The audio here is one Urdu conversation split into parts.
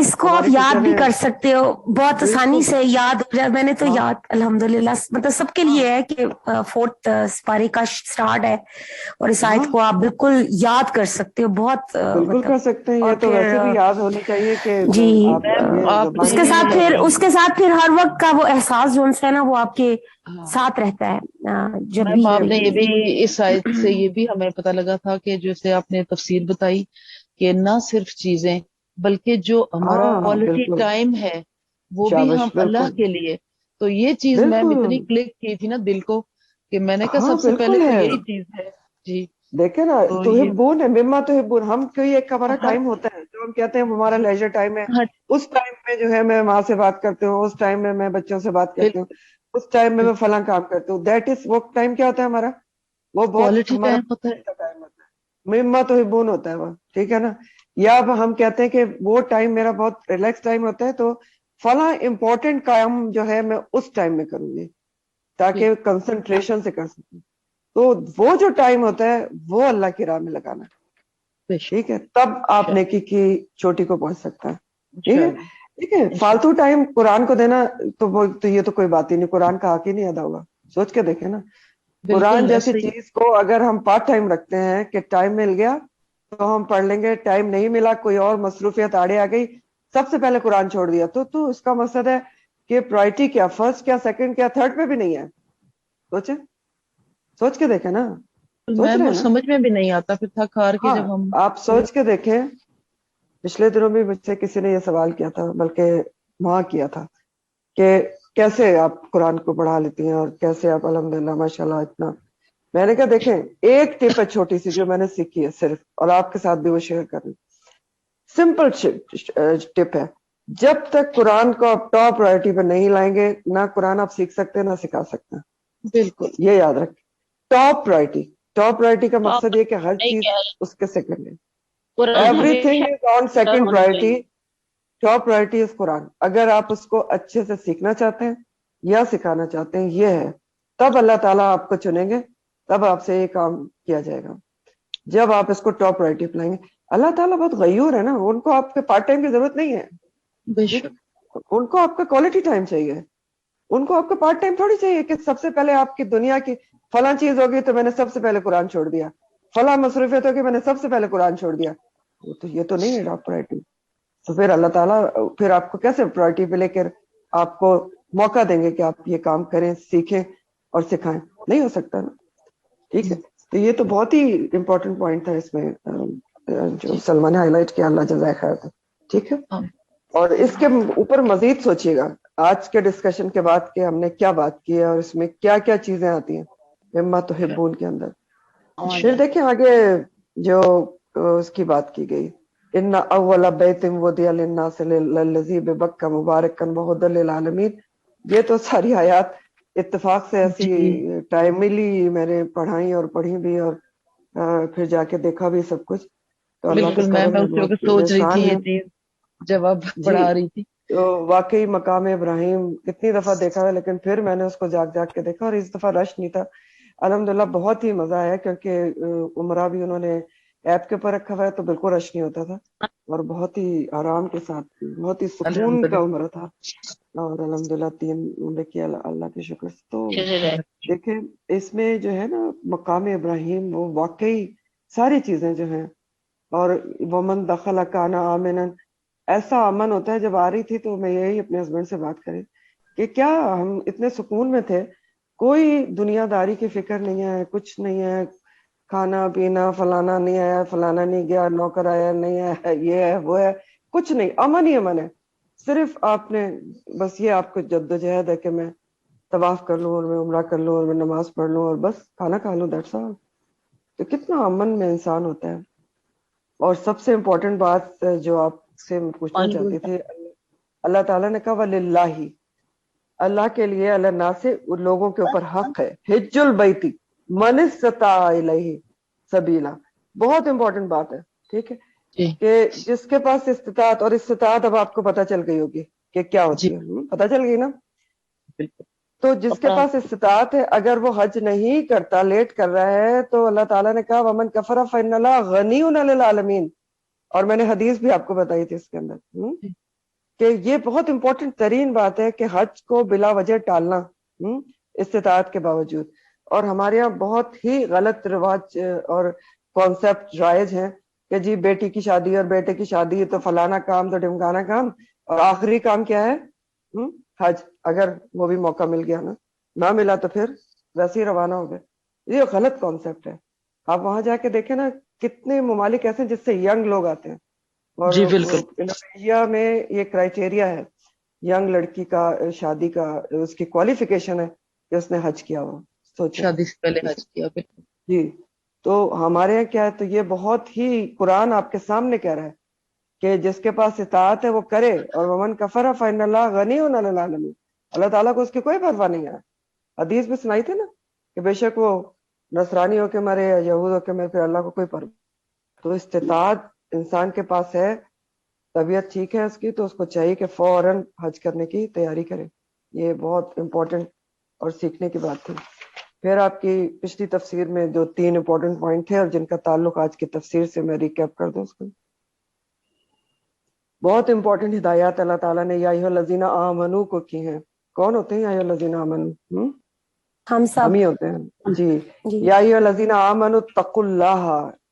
اس کو آپ ہماری یاد ٹیچر بھی نے کر سکتے ہو بہت آسانی سے یاد ہو جائے. میں نے تو ہاں یاد الحمدللہ مطلب سب کے لیے ہے کہ 4 سپارے کا سٹارٹ ہے اور اس ہاں آیت کو آپ بالکل یاد کر سکتے ہو بہت بالکل کر مطلب. سکتے ہیں. یہ اور تو پھر ویسے بھی یاد ہونی چاہیے کہ جی آپ میم یہ آپ اس زبان کے نے ساتھ پھر ہر وقت کا وہ احساس جو ہے نا وہ آپ کے ہاں ساتھ رہتا ہے جب بھی میم آپ نے یہ کوئی. بھی اس آیت سے یہ بھی ہمیں پتہ لگا تھا کہ جیسے آپ نے تفسیر بتائی کہ نہ صرف چیزیں بلکہ جو ہمارا ہاں کوالٹی بالکل ٹائم ہے وہ بھی ہم شابش اللہ بالکل کے لیے. تو یہ چیز میم بالکل اتنی کلک کی تھی نا دل کو کہ میں نے کہا ہاں سب سے پہلے بالکل تو ہے. یہی چیز ہے. جی دیکھیں نا تو تو یہ ہبون ہے مما تو ہبون. ہم کوئی ایک ہمارا ہر ٹائم ہوتا ہے جو ہم کہتے ہیں ہمارا جی لیجر ٹائم ہے. ہر اس ٹائم میں جو ہے میں ماں سے بات کرتی ہوں, اس ٹائم میں بچوں سے بات کرتی ہوں, بالکل اس ٹائم میں فلاں کام کرتی ہوں. دیٹ از وہ ٹائم کیا ہوتا ہے ہمارا, وہ بہت کوالٹی ہمارا ٹائم ہوتا ہے. ٹائم ہوتا ہے. مما تو ہبون ہوتا ہے وہ, ٹھیک ہے نا. یا اب ہم کہتے ہیں کہ وہ ٹائم میرا بہت ریلیکس ٹائم ہوتا ہے تو فلاں امپورٹنٹ کام جو ہے میں اس ٹائم میں کروں گی تاکہ کنسنٹریشن سے کر سکوں. تو وہ جو ٹائم ہوتا ہے وہ اللہ کی راہ میں لگانا, بے شک ٹھیک ہے, تب آپ انشاءاللہ نیکی کی چوٹی کو پہنچ سکتا ہے. ٹھیک ہے انشاءاللہ ٹھیک ہے. فالتو ٹائم قرآن کو دینا تو یہ تو کوئی بات ہی نہیں, قرآن کا حق ہی نہیں ادا ہوگا. سوچ کے دیکھیں نا, قرآن بالکل جیسی ایسے ہی. چیز کو اگر ہم پارٹ ٹائم رکھتے ہیں کہ ٹائم مل گیا تو ہم پڑھ لیں گے, ٹائم نہیں ملا کوئی اور مصروفیت آڑے آ گئی, سب سے پہلے قرآن چھوڑ دیا, تو اس کا مقصد ہے کہ پرائرٹی کیا, فرسٹ کیا, سیکنڈ کیا, تھرڈ پہ بھی نہیں ہے. سوچیں, سوچ کے دیکھیں نا, سوچ رہے میم ہیں وہ نا. سمجھ میں بھی نہیں آتا پھر تھک ہار کے ہاں جب ہم آپ سوچ کے دیکھیں. پچھلے دنوں بھی مجھ سے کسی نے یہ سوال کیا تھا, بلکہ وہاں کیا تھا کہ کیسے آپ قرآن کو پڑھا لیتی ہیں اور کیسے آپ الحمدللہ ماشاءاللہ اتنا. میں نے کہا دیکھیں ایک ٹپ ہے چھوٹی سی جو میں نے سیکھی ہے صرف, اور آپ کے ساتھ بھی وہ شیئر کر رہی. سمپل ٹپ ہے, جب تک قرآن کو آپ ٹاپ پرائرٹی پہ نہیں لائیں گے نہ قرآن آپ سیکھ سکتے نہ سکھا سکتے ہیں. بالکل یہ یاد رکھیں, ٹاپ پرائرٹی. ٹاپ پرائرٹی کا تو مقصد یہ کہ ہر نہیں چیز کہہ اس کے سیکنڈ ہے. قرآن ایوری تھنگ ہمیشہ از آن ڈر سیکنڈ ہونا پرائرٹی. چاہیے. ٹاپ پرائرٹی از قرآن. اگر آپ اس کو اچھے سے سیکھنا چاہتے ہیں یا سکھانا چاہتے ہیں, یہ ہے, تب اللہ تعالیٰ آپ کو چنیں گے, تب آپ سے یہ کام کیا جائے گا. جب آپ اس کو ٹاپ پرائرٹی پہ لائیں گے. اللہ تعالیٰ بہت غیور ہے نا, ان کو آپ کے پارٹ ٹائم کی ضرورت نہیں ہے. بے ٹھیک شک. ہے, ان کو آپ کا کوالٹی ٹائم چاہیے. ان کو آپ کا پارٹ ٹائم تھوڑی چاہیے کہ سب سے پہلے آپ کی دنیا کی فلاں چیز ہوگی تو میں نے سب سے پہلے قرآن چھوڑ دیا, فلاں مصروفیت ہوگی میں نے سب سے پہلے قرآن چھوڑ دیا. تو یہ تو نہیں ہے ٹاپ پرائرٹی. تو پھر اللہ تعالیٰ پھر آپ کو کیسے پرائرٹی پہ لے کر آپ کو موقع دیں گے کہ آپ یہ کام کریں, سیکھیں اور سکھائیں؟ نہیں ہو سکتا نا. ٹھیک ہے, تو یہ تو بہت ہی امپورٹنٹ پوائنٹ تھا اس میں جو جی سلمان نے ہائی لائٹ کیا, اللہ جزائے خیر تھا. ٹھیک ہے, ہاں اور اس کے اوپر مزید سوچیے گا آج کے ڈسکشن کے بعد کہ ہم نے کیا بات کی ہے اور اس میں کیا کیا چیزیں آتی ہیں مما تحبون کے اندر. پھر دیکھیں آگے جو اس کی بات کی گئی, ان اول بیت وضع للناس للذی ببکہ مبارکا وہدی للعالمین. یہ تو ساری آیات اتفاق سے ایسی جی ٹائملی میں نے پڑھائی اور پڑھی بھی اور پھر جا کے دیکھا بھی سب کچھ. تو اللہ کا بالکل کرم میں ہے, اس وقت بہت سوچ رہی تھی احسان یہ ہے. چیز جب آپ جی پڑھا رہی تھی. تو واقعی مقام ابراہیم کتنی دفعہ دیکھا ہے, لیکن پھر میں نے اس کو جاگ جاگ کے دیکھا, اور اس دفعہ رش نہیں تھا الحمدللہ. بہت ہی مزہ آیا کیونکہ عمرہ بھی انہوں نے ایپ کے اوپر رکھا ہوا ہے تو بالکل رش نہیں ہوتا تھا, اور بہت ہی آرام کے ساتھ بہت ہی سکون کا الحمدللہ. عمرہ تھا. اور الحمدللہ 3 عمرے کیا اللہ کے شکر سے. تو دیکھیں اس میں جو ہے نا مقام ابراہیم وہ واقعی ساری چیزیں جو ہیں, اور ومن دخل کان آمنا, ایسا امن ہوتا ہے. جب آ رہی تھی تو میں یہی اپنے ہسبینڈ سے بات کری کہ کیا ہم اتنے سکون میں تھے, کوئی دنیا داری کی فکر نہیں ہے, کچھ نہیں ہے, کھانا پینا فلانا نہیں آیا, فلانا نہیں گیا, نوکر آیا نہیں آیا, یہ ہے وہ ہے, کچھ نہیں, امن ہی امن ہے. صرف آپ نے بس یہ آپ کو جدوجہد ہے کہ میں طواف کر لوں اور میں عمرہ کر لوں اور میں نماز پڑھ لوں اور بس کھانا کھا لوں, دیٹس آل. تو کتنا امن میں انسان ہوتا ہے. اور سب سے امپورٹنٹ بات جو آپ سے پوچھنا چاہتی تھی, اللہ تعالیٰ نے کہا وَلِلَّهِ, اللہ کے لیے, اللہ نہ سے لوگوں کے اوپر حق ہے, حج البیتی من استطاع الیہ سبیلا. بہت امپورٹنٹ بات ہے. ٹھیک ہے, جی کہ جس کے پاس استطاعت, اور استطاعت اب آپ کو پتہ چل گئی ہوگی کہ کیا جی ہوتی ہے, پتہ چل گئی نا. بالکل. تو جس کے پاس استطاعت ہے اگر وہ حج نہیں کرتا, لیٹ کر رہا ہے, تو اللہ تعالیٰ نے کہا ومن کفر فإن اللہ غنی عن العالمین. اور میں نے حدیث بھی آپ کو بتائی تھی اس کے اندر, کہ یہ بہت امپورٹنٹ ترین بات ہے کہ حج کو بلا وجہ ٹالنا استطاعت کے باوجود. اور ہمارے یہاں بہت ہی غلط رواج اور کانسیپٹ رائج ہیں کہ جی بیٹی کی شادی اور بیٹے کی شادی تو فلانا کام تو ڈمکانا کام، اور آخری کام کیا ہے؟ حج. اگر وہ بھی موقع مل گیا نا، نہ ملا تو پھر ویسے ہی روانہ ہو گئے. یہ غلط کانسیپٹ ہے. آپ وہاں جا کے دیکھیں نا کتنے ممالک ایسے ہیں جس سے ینگ لوگ آتے ہیں، اور جی بالکل. انڈونیشیا میں یہ کرائٹیریا ہے ینگ لڑکی کا شادی کا، اس کی کوالیفیکیشن ہے کہ اس نے حج کیا ہوا. سوچیں شادی سے پہلے حج کیا. بالکل جی. تو ہمارے یہاں کیا ہے، تو یہ بہت ہی قرآن آپ کے سامنے کہہ رہا ہے کہ جس کے پاس اطاعت ہے وہ کرے، اور ومن کفر فإن اللہ غنی عن العالمین، اللہ تعالیٰ کو اس کی کوئی پرواہ نہیں ہے. حدیث میں سنائی تھی نا کہ بے شک وہ نصرانی ہو کے مرے یا یہود ہو کے مرے، پھر اللہ کو کوئی پرواہ. تو استطاعت انسان کے پاس ہے، طبیعت ٹھیک ہے اس کی، تو اس کو چاہیے کہ فوراً حج کرنے کی تیاری کرے. یہ بہت امپورٹنٹ اور سیکھنے کی بات تھی. پھر آپ کی پچھلی تفسیر میں جو 3 امپورٹنٹ پوائنٹ تھے اور جن کا تعلق آج کی تفسیر سے میں ریکیپ کر دوں اس کو. بہت امپورٹنٹ ہدایات اللہ تعالیٰ نے یا ایھا الذین آمنو کو کی ہیں. کون ہوتے ہیں یا ایھا الذین آمنو؟ ہم سب. ہم ہی ہوتے ہیں جی. جی یا ایھا الذین آمنو اتقوا اللہ،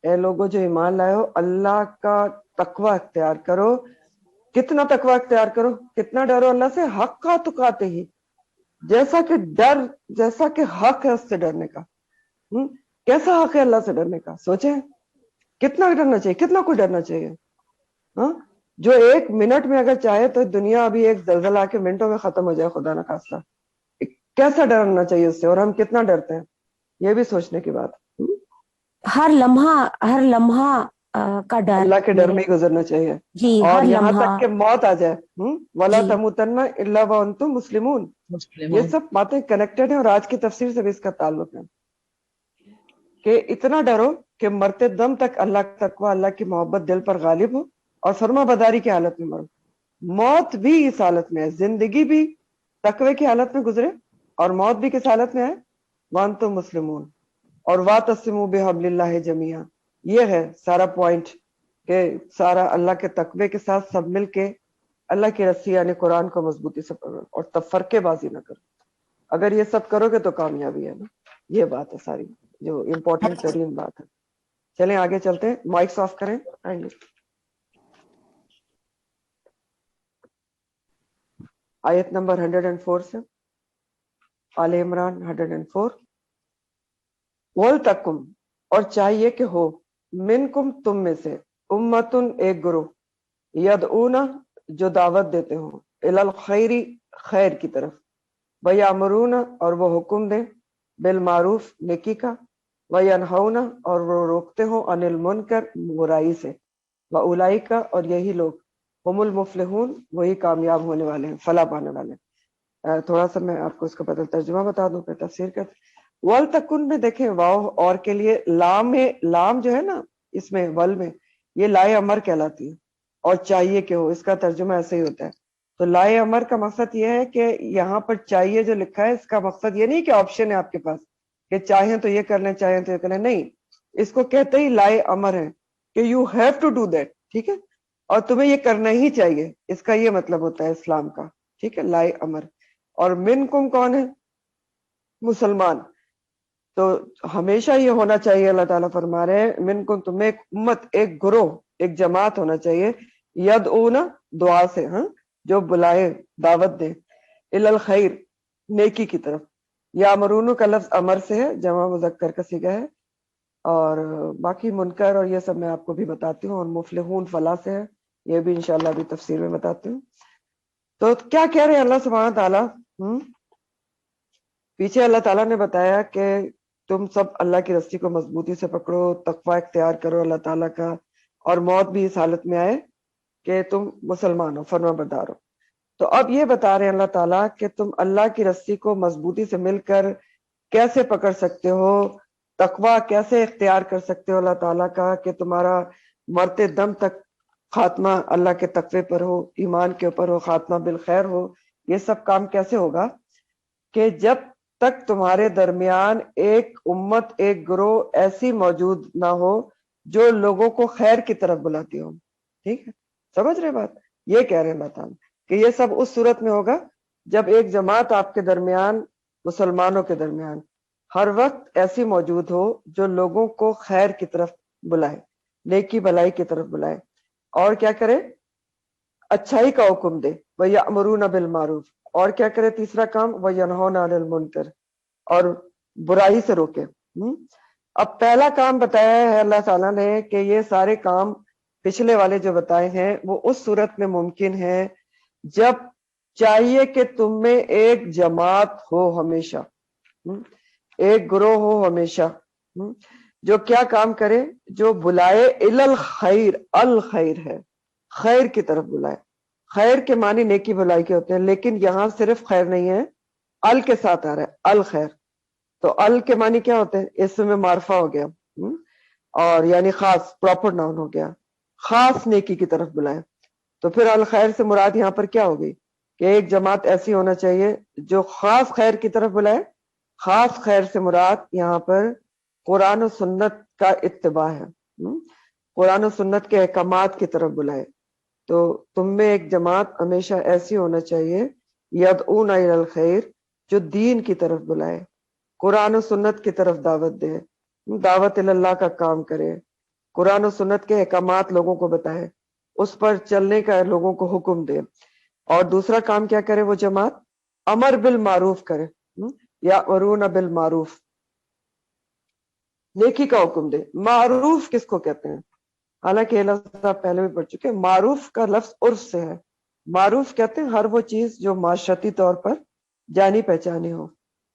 اے لوگوں جو ایمان لائے ہو، اللہ کا تقوی اختیار کرو. کتنا تقوی اختیار کرو؟ کتنا ڈرو اللہ سے؟ حق کا تقاتے ہی، جیسا کہ حق ہے اس سے ڈرنے کا. کیسا حق ہے اللہ سے ڈرنے کا؟ سوچیں کتنا ڈرنا چاہیے، کتنا کوئی ڈرنا چاہیے. جو 1 منٹ میں اگر چاہے تو دنیا ابھی ایک زلزلہ آ کے منٹوں میں ختم ہو جائے، خدا نہ خواستہ. کیسا ڈرنا چاہیے اس سے، اور ہم کتنا ڈرتے ہیں، یہ بھی سوچنے کی بات. ہر لمحہ کا ڈر اللہ کے ڈر میں ہی گزرنا چاہیے. جی. اور ہر یہاں لمحہ. تک کہ موت آ جائے، وَلَا جی. تَمُوتَنَّ إِلَّا وَأَنْتُمْ مُسْلِمُونَ. مسلم. یہ سب باتیں کنیکٹڈ ہیں، اور آج کی تفسیر سے بھی اس کا تعلق ہے کہ اتنا ڈرو کہ مرتے دم تک اللہ کا تقوی، اللہ کی محبت دل پر غالب ہو، اور فرما بداری کی حالت میں مرو. موت بھی اس حالت میں ہے، زندگی بھی تقوی کی حالت میں گزرے، اور موت بھی کس حالت میں ہے؟ وَأَنْتُمْ مُسْلِمُونَ. اور وَاعْتَصِمُوا بِحَبْلِ اللَّهِ جَمِيعًا. یہ ہے سارا پوائنٹ کہ سارا اللہ کے تقوی کے ساتھ سب مل کے اللہ کی رسی یعنی قرآن کو مضبوطی سے پکڑو، اور تفرقے بازی نہ کرو. اگر یہ سب کرو گے تو کامیابی ہے نا. یہ بات ہے ساری جو امپورٹنٹ ترین بات ہے. چلیں آگے چلتے ہیں. مائکس آف کریں. آیت نمبر 104 سے، آل عمران 104. وَلْتَکُمْ، اور چاہیے کہ ہو، منکم تم میں سے، امتن ایک گروہ، یدعونا جو دعوت دیتے ہوں، الی الخیر خیر کی طرف، ویامرون اور وہ حکم دیں، بالمعروف نیکی کا، وینہون اور وہ روکتے ہوں، عن المنکر برائی سے، واولئک اور یہی لوگ، ہم المفلحون وہی کامیاب ہونے والے ہیں، فلاح پانے والے ہیں. تھوڑا سا میں آپ کو اس کا بدل ترجمہ بتا دوں پھر تفسیر کرتے. وَلْتَکُن میں دیکھیں واو اور کے لیے لام جو ہے نا اس میں ول میں، یہ لائے امر کہلاتی ہے، اور چاہیے کہ ہو اس کا ترجمہ ایسے ہی ہوتا ہے. تو لائے امر کا مقصد یہ ہے کہ یہاں پر چاہیے جو لکھا ہے اس کا مقصد یہ نہیں کہ آپشن ہے آپ کے پاس کہ چاہیں تو یہ کر لیں چاہیں تو یہ کر لیں، نہیں، اس کو کہتے ہی لائے امر ہے کہ you have to do that. ٹھیک ہے، اور تمہیں یہ کرنا ہی چاہیے، اس کا یہ مطلب ہوتا ہے اسلام کا. ٹھیک ہے، لائے امر. اور منکم کون ہے؟ مسلمان. تو ہمیشہ یہ ہونا چاہیے، اللہ تعالیٰ فرما رہے ہیں منکم تمہیں ایک امت، ایک گروہ، ایک جماعت ہونا چاہیے، یدعونا دعا سے، جو بلائے دعوت دے، الی الخیر نیکی کی طرف. یامرون کا لفظ امر سے ہے، جمع مذکر کا صیغہ ہے، اور باقی منکر اور یہ سب میں آپ کو بھی بتاتی ہوں، اور مفلحون فلاح سے ہے، یہ بھی انشاءاللہ بھی تفسیر میں بتاتی ہوں. تو کیا کہہ رہے ہیں اللہ سبحانہ تعالیٰ؟ پیچھے اللہ تعالیٰ نے بتایا کہ تم سب اللہ کی رسی کو مضبوطی سے پکڑو، تقوی اختیار کرو اللہ تعالیٰ کا، اور موت بھی اس حالت میں آئے کہ تم مسلمان ہو، فرما بردار ہو. تو اب یہ بتا رہے ہیں اللہ تعالیٰ کہ تم اللہ کی رسی کو مضبوطی سے مل کر کیسے پکڑ سکتے ہو، تقوی کیسے اختیار کر سکتے ہو اللہ تعالیٰ کا، کہ تمہارا مرتے دم تک خاتمہ اللہ کے تقوی پر ہو، ایمان کے اوپر ہو، خاتمہ بالخیر ہو. یہ سب کام کیسے ہوگا؟ کہ جب تک تمہارے درمیان ایک امت، ایک گروہ ایسی موجود نہ ہو جو لوگوں کو خیر کی طرف بلاتی ہو. ٹھیک ہے، سمجھ رہے بات؟ یہ کہہ رہے ہیں اللہ تعالیٰ کہ یہ سب اس صورت میں ہوگا جب ایک جماعت آپ کے درمیان، مسلمانوں کے درمیان ہر وقت ایسی موجود ہو جو لوگوں کو خیر کی طرف بلائے، نیکی بلائی کی طرف بلائے، اور کیا کرے؟ اچھائی کا حکم دے، وَيَأْمُرُونَ بِالْمَعْرُوفِ، اور کیا کرے؟ تیسرا کام وَيَنْهُونَ عَنِ الْمُنْکَرِ، اور برائی سے روکے۔ اب پہلا کام بتایا ہے اللہ تعالیٰ نے کہ یہ سارے کام پچھلے والے جو بتائے ہیں وہ اس صورت میں ممکن ہے جب چاہیے کہ تم میں ایک جماعت ہو ہمیشہ، ایک گروہ ہو ہمیشہ، جو کیا کام کرے؟ جو بلائے الی الخیر، الخیر ہے خیر کی طرف بلائے۔ خیر کے معنی نیکی بلائی کے ہوتے ہیں، لیکن یہاں صرف خیر نہیں ہے، ال کے ساتھ آ رہا ہے الخیر، تو ال کے معنی کیا ہوتے ہیں؟ اس میں معرفہ ہو گیا، اور یعنی خاص، پراپر ناؤن ہو گیا، خاص نیکی کی طرف بلائے۔ تو پھر الخیر سے مراد یہاں پر کیا ہوگی؟ کہ ایک جماعت ایسی ہونا چاہیے جو خاص خیر کی طرف بلائے۔ خاص خیر سے مراد یہاں پر قرآن و سنت کا اتباع ہے، قرآن و سنت کے احکامات کی طرف بلائے۔ تو تم میں ایک جماعت ہمیشہ ایسی ہونا چاہیے یدعون الی الخیر، جو دین کی طرف بلائے، قرآن و سنت کی طرف دعوت دے، دعوت اللہ کا کام کرے، قرآن و سنت کے احکامات لوگوں کو بتائے، اس پر چلنے کا لوگوں کو حکم دے۔ اور دوسرا کام کیا کرے وہ جماعت؟ امر بالمعروف کرے، یامرون بالمعروف، نیکی کا حکم دے۔ معروف کس کو کہتے ہیں؟ حالانکہ لفظ آپ پہلے بھی پڑھ چکے ہیں، معروف کا لفظ عرف سے ہے۔ معروف کہتے ہیں ہر وہ چیز جو معاشرتی طور پر جانی پہچانی ہو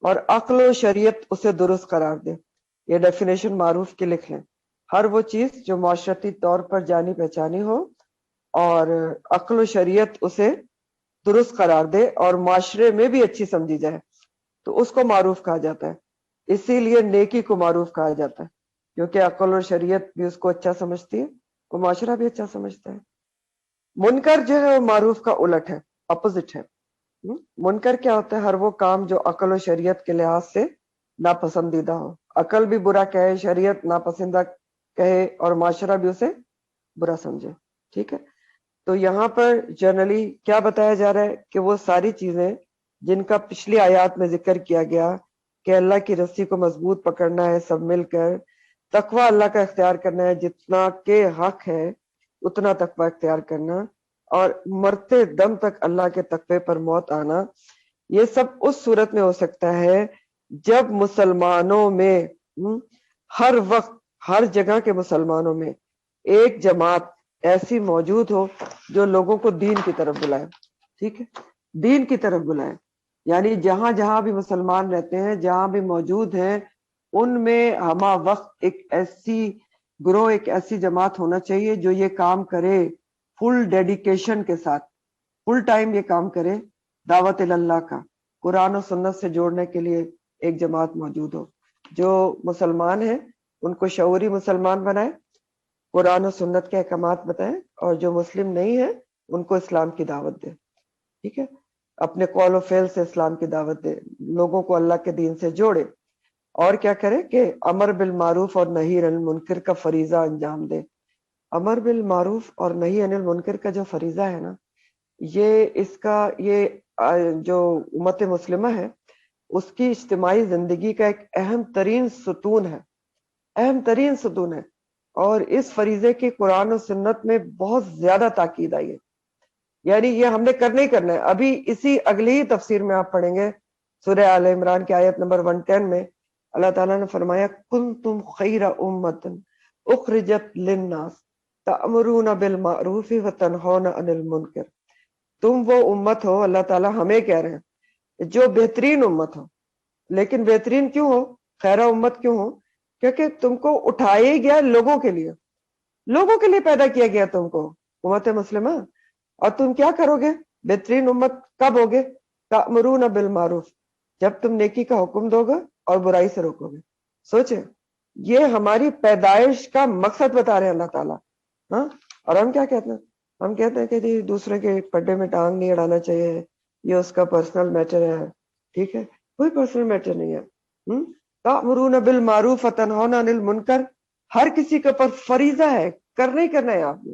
اور عقل و شریعت اسے درست قرار دے۔ یہ ڈیفینیشن معروف کی لکھ لیں، ہر وہ چیز جو معاشرتی طور پر جانی پہچانی ہو اور عقل و شریعت اسے درست قرار دے اور معاشرے میں بھی اچھی سمجھی جائے تو اس کو معروف کہا جاتا ہے۔ اسی لیے نیکی کو معروف کہا جاتا ہے، کیونکہ عقل اور شریعت بھی اس کو اچھا سمجھتی ہے، وہ معاشرہ بھی اچھا سمجھتا ہے۔ منکر جو ہے وہ معروف کا الٹ ہے، اپوزٹ ہے۔ منکر کیا ہوتا ہے؟ ہر وہ کام جو عقل و شریعت کے لحاظ سے ناپسندیدہ ہو، عقل بھی برا کہے، شریعت ناپسندہ کہے اور معاشرہ بھی اسے برا سمجھے، ٹھیک ہے؟ تو یہاں پر جنرلی کیا بتایا جا رہا ہے کہ وہ ساری چیزیں جن کا پچھلی آیات میں ذکر کیا گیا کہ اللہ کی رسی کو مضبوط پکڑنا ہے سب مل کر، تقوی اللہ کا اختیار کرنا ہے، جتنا کہ حق ہے اتنا تقوی اختیار کرنا، اور مرتے دم تک اللہ کے تقوی پر موت آنا، یہ سب اس صورت میں ہو سکتا ہے جب مسلمانوں میں ہر وقت ہر جگہ کے مسلمانوں میں ایک جماعت ایسی موجود ہو جو لوگوں کو دین کی طرف بلائے، ٹھیک ہے؟ دین کی طرف بلائے، یعنی جہاں جہاں بھی مسلمان رہتے ہیں، جہاں بھی موجود ہیں، ان میں ہمہ وقت ایک ایسی گروہ، ایک ایسی جماعت ہونا چاہیے جو یہ کام کرے فل ڈیڈیکیشن کے ساتھ، فل ٹائم یہ کام کرے دعوت اللہ کا، قرآن و سنت سے جوڑنے کے لیے ایک جماعت موجود ہو۔ جو مسلمان ہیں ان کو شعوری مسلمان بنائے، قرآن و سنت کے احکامات بتائیں، اور جو مسلم نہیں ہیں ان کو اسلام کی دعوت دے، ٹھیک ہے؟ اپنے قول و فعل سے اسلام کی دعوت دے، لوگوں کو اللہ کے دین سے جوڑے، اور کیا کرے کہ امر بالمعروف اور نہی عن المنکر کا فریضہ انجام دے۔ امر بالمعروف اور نہی عن المنکر کا جو فریضہ ہے نا، یہ جو امت مسلمہ ہے اس کی اجتماعی زندگی کا ایک اہم ترین ستون ہے، اہم ترین ستون ہے، اور اس فریضے کی قرآن و سنت میں بہت زیادہ تاکید آئی ہے، یعنی یہ ہم نے کرنا ہی کرنا ہے۔ ابھی اسی اگلی ہی تفسیر میں آپ پڑھیں گے سورہ آل عمران کی آیت نمبر 110 میں اللہ تعالیٰ نے فرمایا کنتم خیر امت اخرجت للناس تأمرون بالمعروف وتنہون عن المنکر، تم وہ امت ہو، اللہ تعالیٰ ہمیں کہہ رہے ہیں، جو بہترین امت ہو۔ لیکن بہترین کیوں ہو، خیرہ امت کیوں ہو؟ کیونکہ تم کو اٹھایا ہی گیا لوگوں کے لیے، لوگوں کے لیے پیدا کیا گیا تم کو، امت مسلمہ۔ اور تم کیا کرو گے؟ بہترین امت کب ہوگے؟ تأمرون بالمعروف، جب تم نیکی کا حکم دو گے اور برائی سے روکو گے۔ سوچیں، یہ ہماری پیدائش کا مقصد بتا رہے ہیں اللہ تعالیٰ، ہاں؟ اور ہم کیا کہتے ہیں؟ ہم کہتے ہیں کہ جی دوسرے کے پڈے میں ٹانگ نہیں اڑانا چاہیے، یہ اس کا پرسنل میٹر ہے، ٹھیک ہے؟ کوئی پرسنل میٹر نہیں ہے۔ تأمرون بالمعروف وتنہون عن المنکر ہر کسی کے اوپر فریضہ ہے، کرنا ہی کرنا ہے آپ نے۔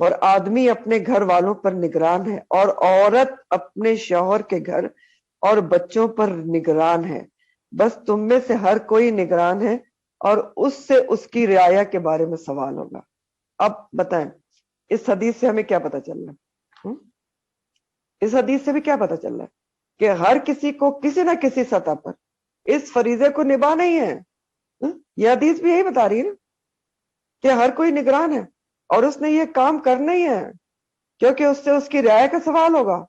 اور آدمی اپنے گھر والوں پر نگران ہے اور عورت اپنے شوہر کے گھر اور بچوں پر نگران ہے، بس تم میں سے ہر کوئی نگران ہے اور اس سے اس کی رعایا کے بارے میں سوال ہوگا۔ اب بتائیں اس حدیث سے ہمیں کیا پتہ چل رہا ہے؟ اس حدیث سے بھی کیا پتہ چل رہا ہے کہ ہر کسی کو کسی نہ کسی سطح پر اس فریضے کو نبھانا ہی ہے۔ یہ حدیث بھی یہی بتا رہی ہے نا کہ ہر کوئی نگران ہے اور اس نے یہ کام کرنا ہی ہے کیونکہ اس سے اس کی رعایا کا سوال ہوگا۔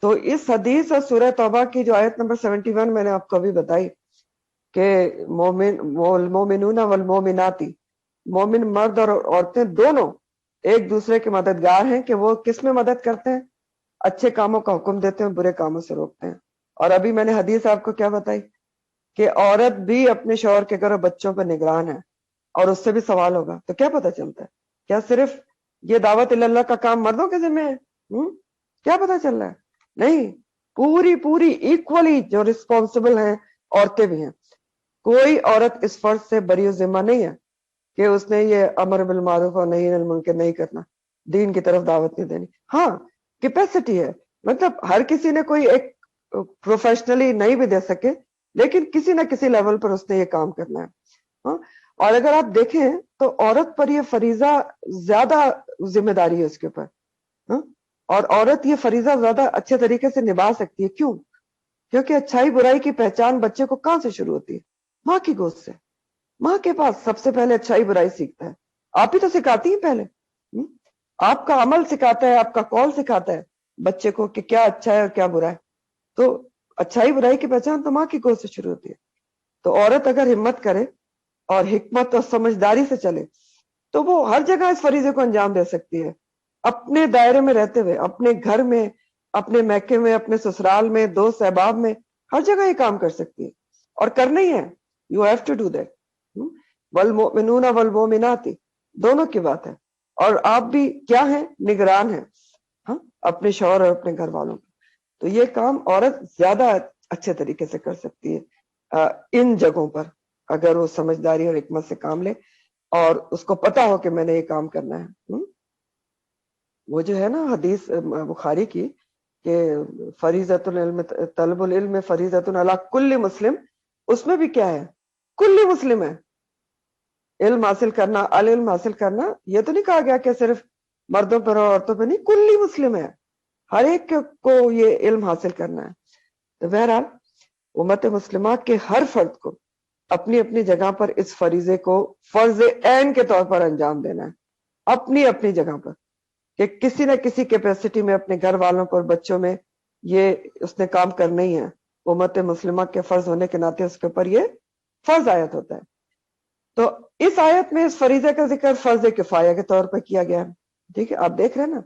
تو اس حدیث اور سورہ توبہ کی جو آیت نمبر 71 میں نے آپ کو ابھی بتائی کہ والمومنون والمومنات، مومن مرد اور عورتیں دونوں ایک دوسرے کے مددگار ہیں کہ وہ کس میں مدد کرتے ہیں؟ اچھے کاموں کا حکم دیتے ہیں، برے کاموں سے روکتے ہیں۔ اور ابھی میں نے حدیث آپ کو کیا بتائی کہ عورت بھی اپنے شوہر کے گھر اور بچوں پر نگران ہے اور اس سے بھی سوال ہوگا۔ تو کیا پتہ چلتا ہے؟ کیا صرف یہ دعوت اللہ کا کام مردوں کے ذمہ ہے؟ کیا پتہ چل رہا ہے؟ نہیں، پوری ایکولی جو رسپانسبل ہیں عورتیں بھی ہیں۔ کوئی عورت اس فرض سے بری ذمہ نہیں ہے کہ اس نے یہ امر بالمعروف اور نہی عن المنکر نہیں کرنا، دین کی طرف دعوت نہیں دینی۔ ہاں کیپیسٹی ہے، مطلب ہر کسی نے کوئی ایک پروفیشنلی نہیں بھی دے سکے لیکن کسی نہ کسی لیول پر اس نے یہ کام کرنا ہے۔ ہاں، اور اگر آپ دیکھیں تو عورت پر یہ فریضہ زیادہ ذمہ داری ہے اس کے اوپر، اور عورت یہ فریضہ زیادہ اچھے طریقے سے نبھا سکتی ہے۔ کیوں؟ کیونکہ اچھائی برائی کی پہچان بچے کو کہاں سے شروع ہوتی ہے؟ ماں کی گود سے۔ ماں کے پاس سب سے پہلے اچھائی برائی سیکھتا ہے، آپ ہی تو سکھاتی ہیں پہلے۔ آپ کا عمل سکھاتا ہے، آپ کا قول سکھاتا ہے بچے کو کہ کیا اچھا ہے اور کیا برا ہے۔ تو اچھائی برائی کی پہچان تو ماں کی گود سے شروع ہوتی ہے۔ تو عورت اگر ہمت کرے اور حکمت اور سمجھداری سے چلے تو وہ ہر جگہ اس فریضے کو انجام دے سکتی ہے، اپنے دائرے میں رہتے ہوئے، اپنے گھر میں، اپنے میکے میں، اپنے سسرال میں، دوست احباب میں، ہر جگہ یہ کام کر سکتی ہے اور کرنا ہی ہے۔ You have to do that. والمؤمنون والمؤمنات، دونوں کی بات ہے۔ اور آپ بھی کیا ہیں؟ نگران ہیں، ہاں، اپنے شوہر اور اپنے گھر والوں کا۔ تو یہ کام عورت زیادہ اچھے طریقے سے کر سکتی ہے ان جگہوں پر، اگر وہ سمجھداری اور حکمت سے کام لے اور اس کو پتا ہو کہ میں نے یہ کام کرنا ہے۔ وہ جو ہے نا حدیث بخاری کی کہ فریضۃ العلم، طلب العلم فریضۃ علی کل مسلم، اس میں بھی کیا ہے؟ کل مسلم ہے علم حاصل کرنا، العلم حاصل کرنا۔ یہ تو نہیں کہا گیا کہ صرف مردوں پر اور عورتوں پہ نہیں، کلی مسلم ہے، ہر ایک کو یہ علم حاصل کرنا ہے۔ تو بہرحال امت مسلمہ کے ہر فرد کو اپنی اپنی جگہ پر اس فریضے کو فرض عین کے طور پر انجام دینا ہے، اپنی اپنی جگہ پر، کہ کسی نہ کسی کیپیسٹی میں اپنے گھر والوں پر، بچوں میں یہ اس نے کام کرنا ہی ہے۔ امت مسلمہ کے فرض ہونے کے ناطے اس کے اوپر یہ فرض آیت ہوتا ہے۔ تو اس آیت میں اس فریضے کا ذکر فرض کفایہ کے طور پر کیا گیا ہے۔ ٹھیک ہے، آپ دیکھ رہے ہیں نا،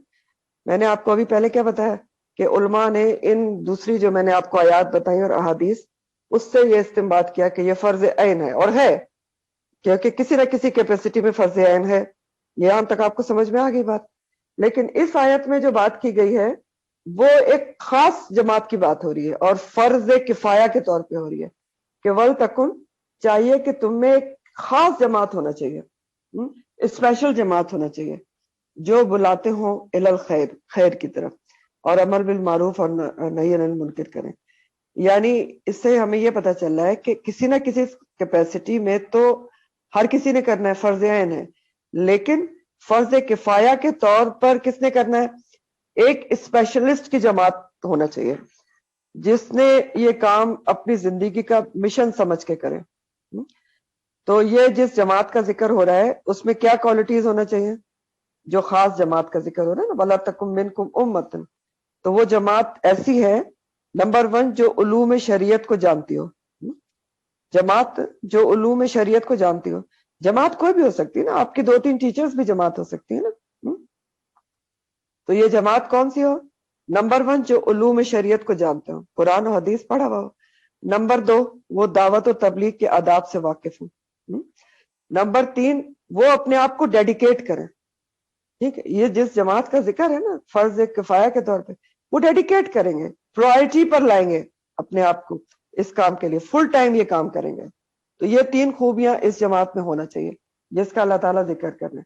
میں نے آپ کو ابھی پہلے کیا بتایا کہ علماء نے ان دوسری جو میں نے آپ کو آیات بتائی اور احادیث، اس سے یہ استنباط کیا کہ یہ فرض عین ہے، اور ہے کیونکہ کسی نہ کسی کیپیسٹی میں فرض عین ہے۔ یہاں تک آپ کو سمجھ میں آ گئی بات۔ لیکن اس آیت میں جو بات کی گئی ہے وہ ایک خاص جماعت کی بات ہو رہی ہے اور فرض کفایہ کے طور پہ ہو رہی ہے کہ ولتکن، چاہیے کہ تم میں ایک خاص جماعت ہونا چاہیے، اسپیشل جماعت ہونا چاہیے جو بلاتے ہوں الی الخیر، خیر کی طرف، اور امر بالمعروف اور نہی عن المنکر کریں۔ یعنی اس سے ہمیں یہ پتہ چل رہا ہے کہ کسی نہ کسی کیپیسٹی میں تو ہر کسی نے کرنا ہے، فرض عین ہے، لیکن فرض کفایہ کے طور پر کس نے کرنا ہے؟ ایک اسپیشلسٹ کی جماعت ہونا چاہیے جس نے یہ کام اپنی زندگی کا مشن سمجھ کے کرے۔ تو یہ جس جماعت کا ذکر ہو رہا ہے اس میں کیا کوالٹیز ہونا چاہیے؟ جو خاص جماعت کا ذکر ہو رہا ہے نا، وَلَا تَكُن مِّنكُمْ أُمَّةٌ، تو وہ جماعت ایسی ہے نمبر 1 جو علوم شریعت کو جانتی ہو، جماعت جو علوم شریعت کو جانتی ہو۔ جماعت کوئی بھی ہو سکتی ہے نا، آپ کی 2-3 ٹیچرز بھی جماعت ہو سکتی ہے نا۔ تو یہ جماعت کون سی ہو؟ نمبر 1 جو علوم شریعت کو جانتے ہو، قرآن و حدیث پڑھا ہوا ہو۔ نمبر 2 وہ دعوت و تبلیغ کے آداب سے واقف ہو۔ نمبر 3 وہ اپنے آپ کو ڈیڈیکیٹ کریں۔ ٹھیک ہے، یہ جس جماعت کا ذکر ہے نا فرض کفایہ کے طور پہ، وہ ڈیڈیکیٹ کریں گے، پرائرٹی پر لائیں گے اپنے آپ کو اس کام کے لیے، فل ٹائم یہ کام کریں گے۔ تو یہ 3 خوبیاں اس جماعت میں ہونا چاہیے جس کا اللہ تعالیٰ ذکر کر رہے ہیں۔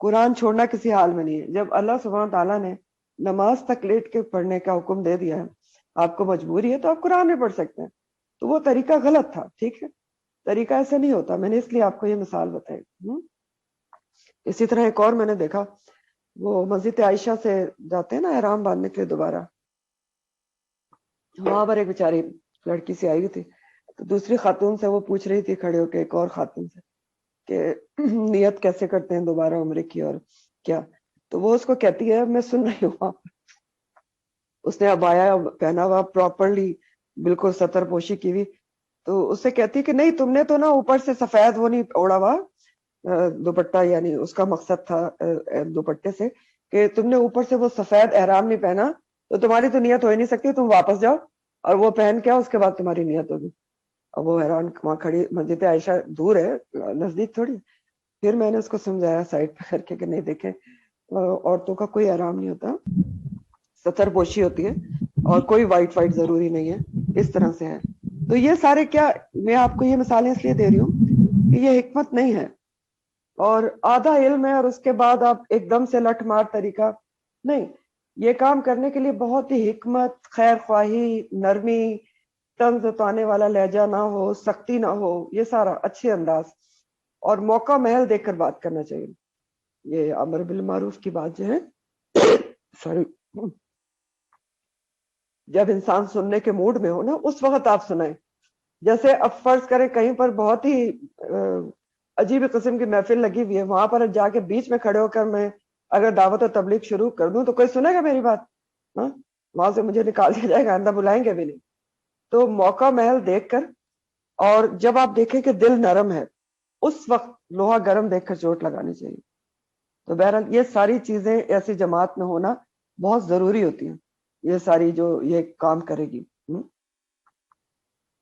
قرآن چھوڑنا کسی حال میں نہیں ہے. جب اللہ سبحانہ تعالیٰ نے نماز تک لیٹ کے پڑھنے کا حکم دے دیا ہے, آپ کو مجبوری ہے تو آپ قرآن میں پڑھ سکتے ہیں, تو وہ طریقہ غلط تھا. ٹھیک ہے, طریقہ ایسا نہیں ہوتا. میں نے اس لیے آپ کو یہ مثال بتائی. اسی طرح ایک اور میں نے دیکھا, وہ مسجد عائشہ سے جاتے ہیں نا احرام باندھنے کے لیے دوبارہ, وہاں پر ایک بیچاری لڑکی سے آئی ہوئی تھی, تو دوسری خاتون سے وہ پوچھ رہی تھی کھڑے ہو کے ایک اور خاتون سے کہ نیت کیسے کرتے ہیں دوبارہ عمرے کی اور کیا. تو وہ اس کو کہتی ہے, میں سن رہی ہوں, اس نے عبایا پہنا ہوا پراپرلی, بالکل ستر پوشی کی ہوئی, تو اس سے کہتی کہ نہیں تم نے تو نا اوپر سے سفید وہ نہیں اوڑا ہوا دوپٹہ, یعنی اس کا مقصد تھا دوپٹے سے کہ تم نے اوپر سے وہ سفید احرام نہیں پہنا, تو تمہاری تو نیت ہو ہی نہیں سکتی, تم واپس جاؤ اور وہ پہن کے آؤ, اس کے بعد تمہاری نیت ہوگی. اب وہ حیران, وہاں کھڑی, مسجد عائشہ دور ہے, نزدیک تھوڑی. پھر میں نے اس کو سمجھایا سائڈ پہ کر کے کہ نہیں دیکھیں, عورتوں کا کوئی احرام نہیں ہوتا, ستر پوشی ہوتی ہے, اور کوئی وائٹ ضروری نہیں ہے, اس طرح سے ہے. تو یہ سارے کیا, میں آپ کو یہ مثالیں اس لیے دے رہی ہوں کہ یہ حکمت نہیں ہے, اور آدھا علم ہے, اور اس کے بعد آپ ایک دم سے لٹ مار طریقہ نہیں. یہ کام کرنے کے لیے بہت ہی حکمت, خیر خواہی, نرمی, طنز تانے والا لہجہ نہ ہو, سختی نہ ہو, یہ سارا اچھے انداز اور موقع محل دیکھ کر بات کرنا چاہیے. یہ امر بالمعروف کی بات جو ہے, سوری, جب انسان سننے کے موڈ میں ہو نا, اس وقت آپ سنائیں. جیسے اب فرض کریں کہیں پر بہت ہی عجیب قسم کی محفل لگی ہوئی ہے, وہاں پر جا کے بیچ میں کھڑے ہو کر میں اگر دعوت و تبلیغ شروع کر دوں تو کوئی سنے گا میری بات؟ وہاں سے مجھے نکال دیا جائے گا, آئندہ بلائیں گے بھی نہیں. تو موقع محل دیکھ کر, اور جب آپ دیکھیں کہ دل نرم ہے, اس وقت لوہا گرم دیکھ کر چوٹ لگانی چاہیے. تو بہرحال یہ ساری چیزیں ایسی جماعت میں ہونا بہت ضروری ہوتی ہیں, یہ ساری جو یہ کام کرے گی.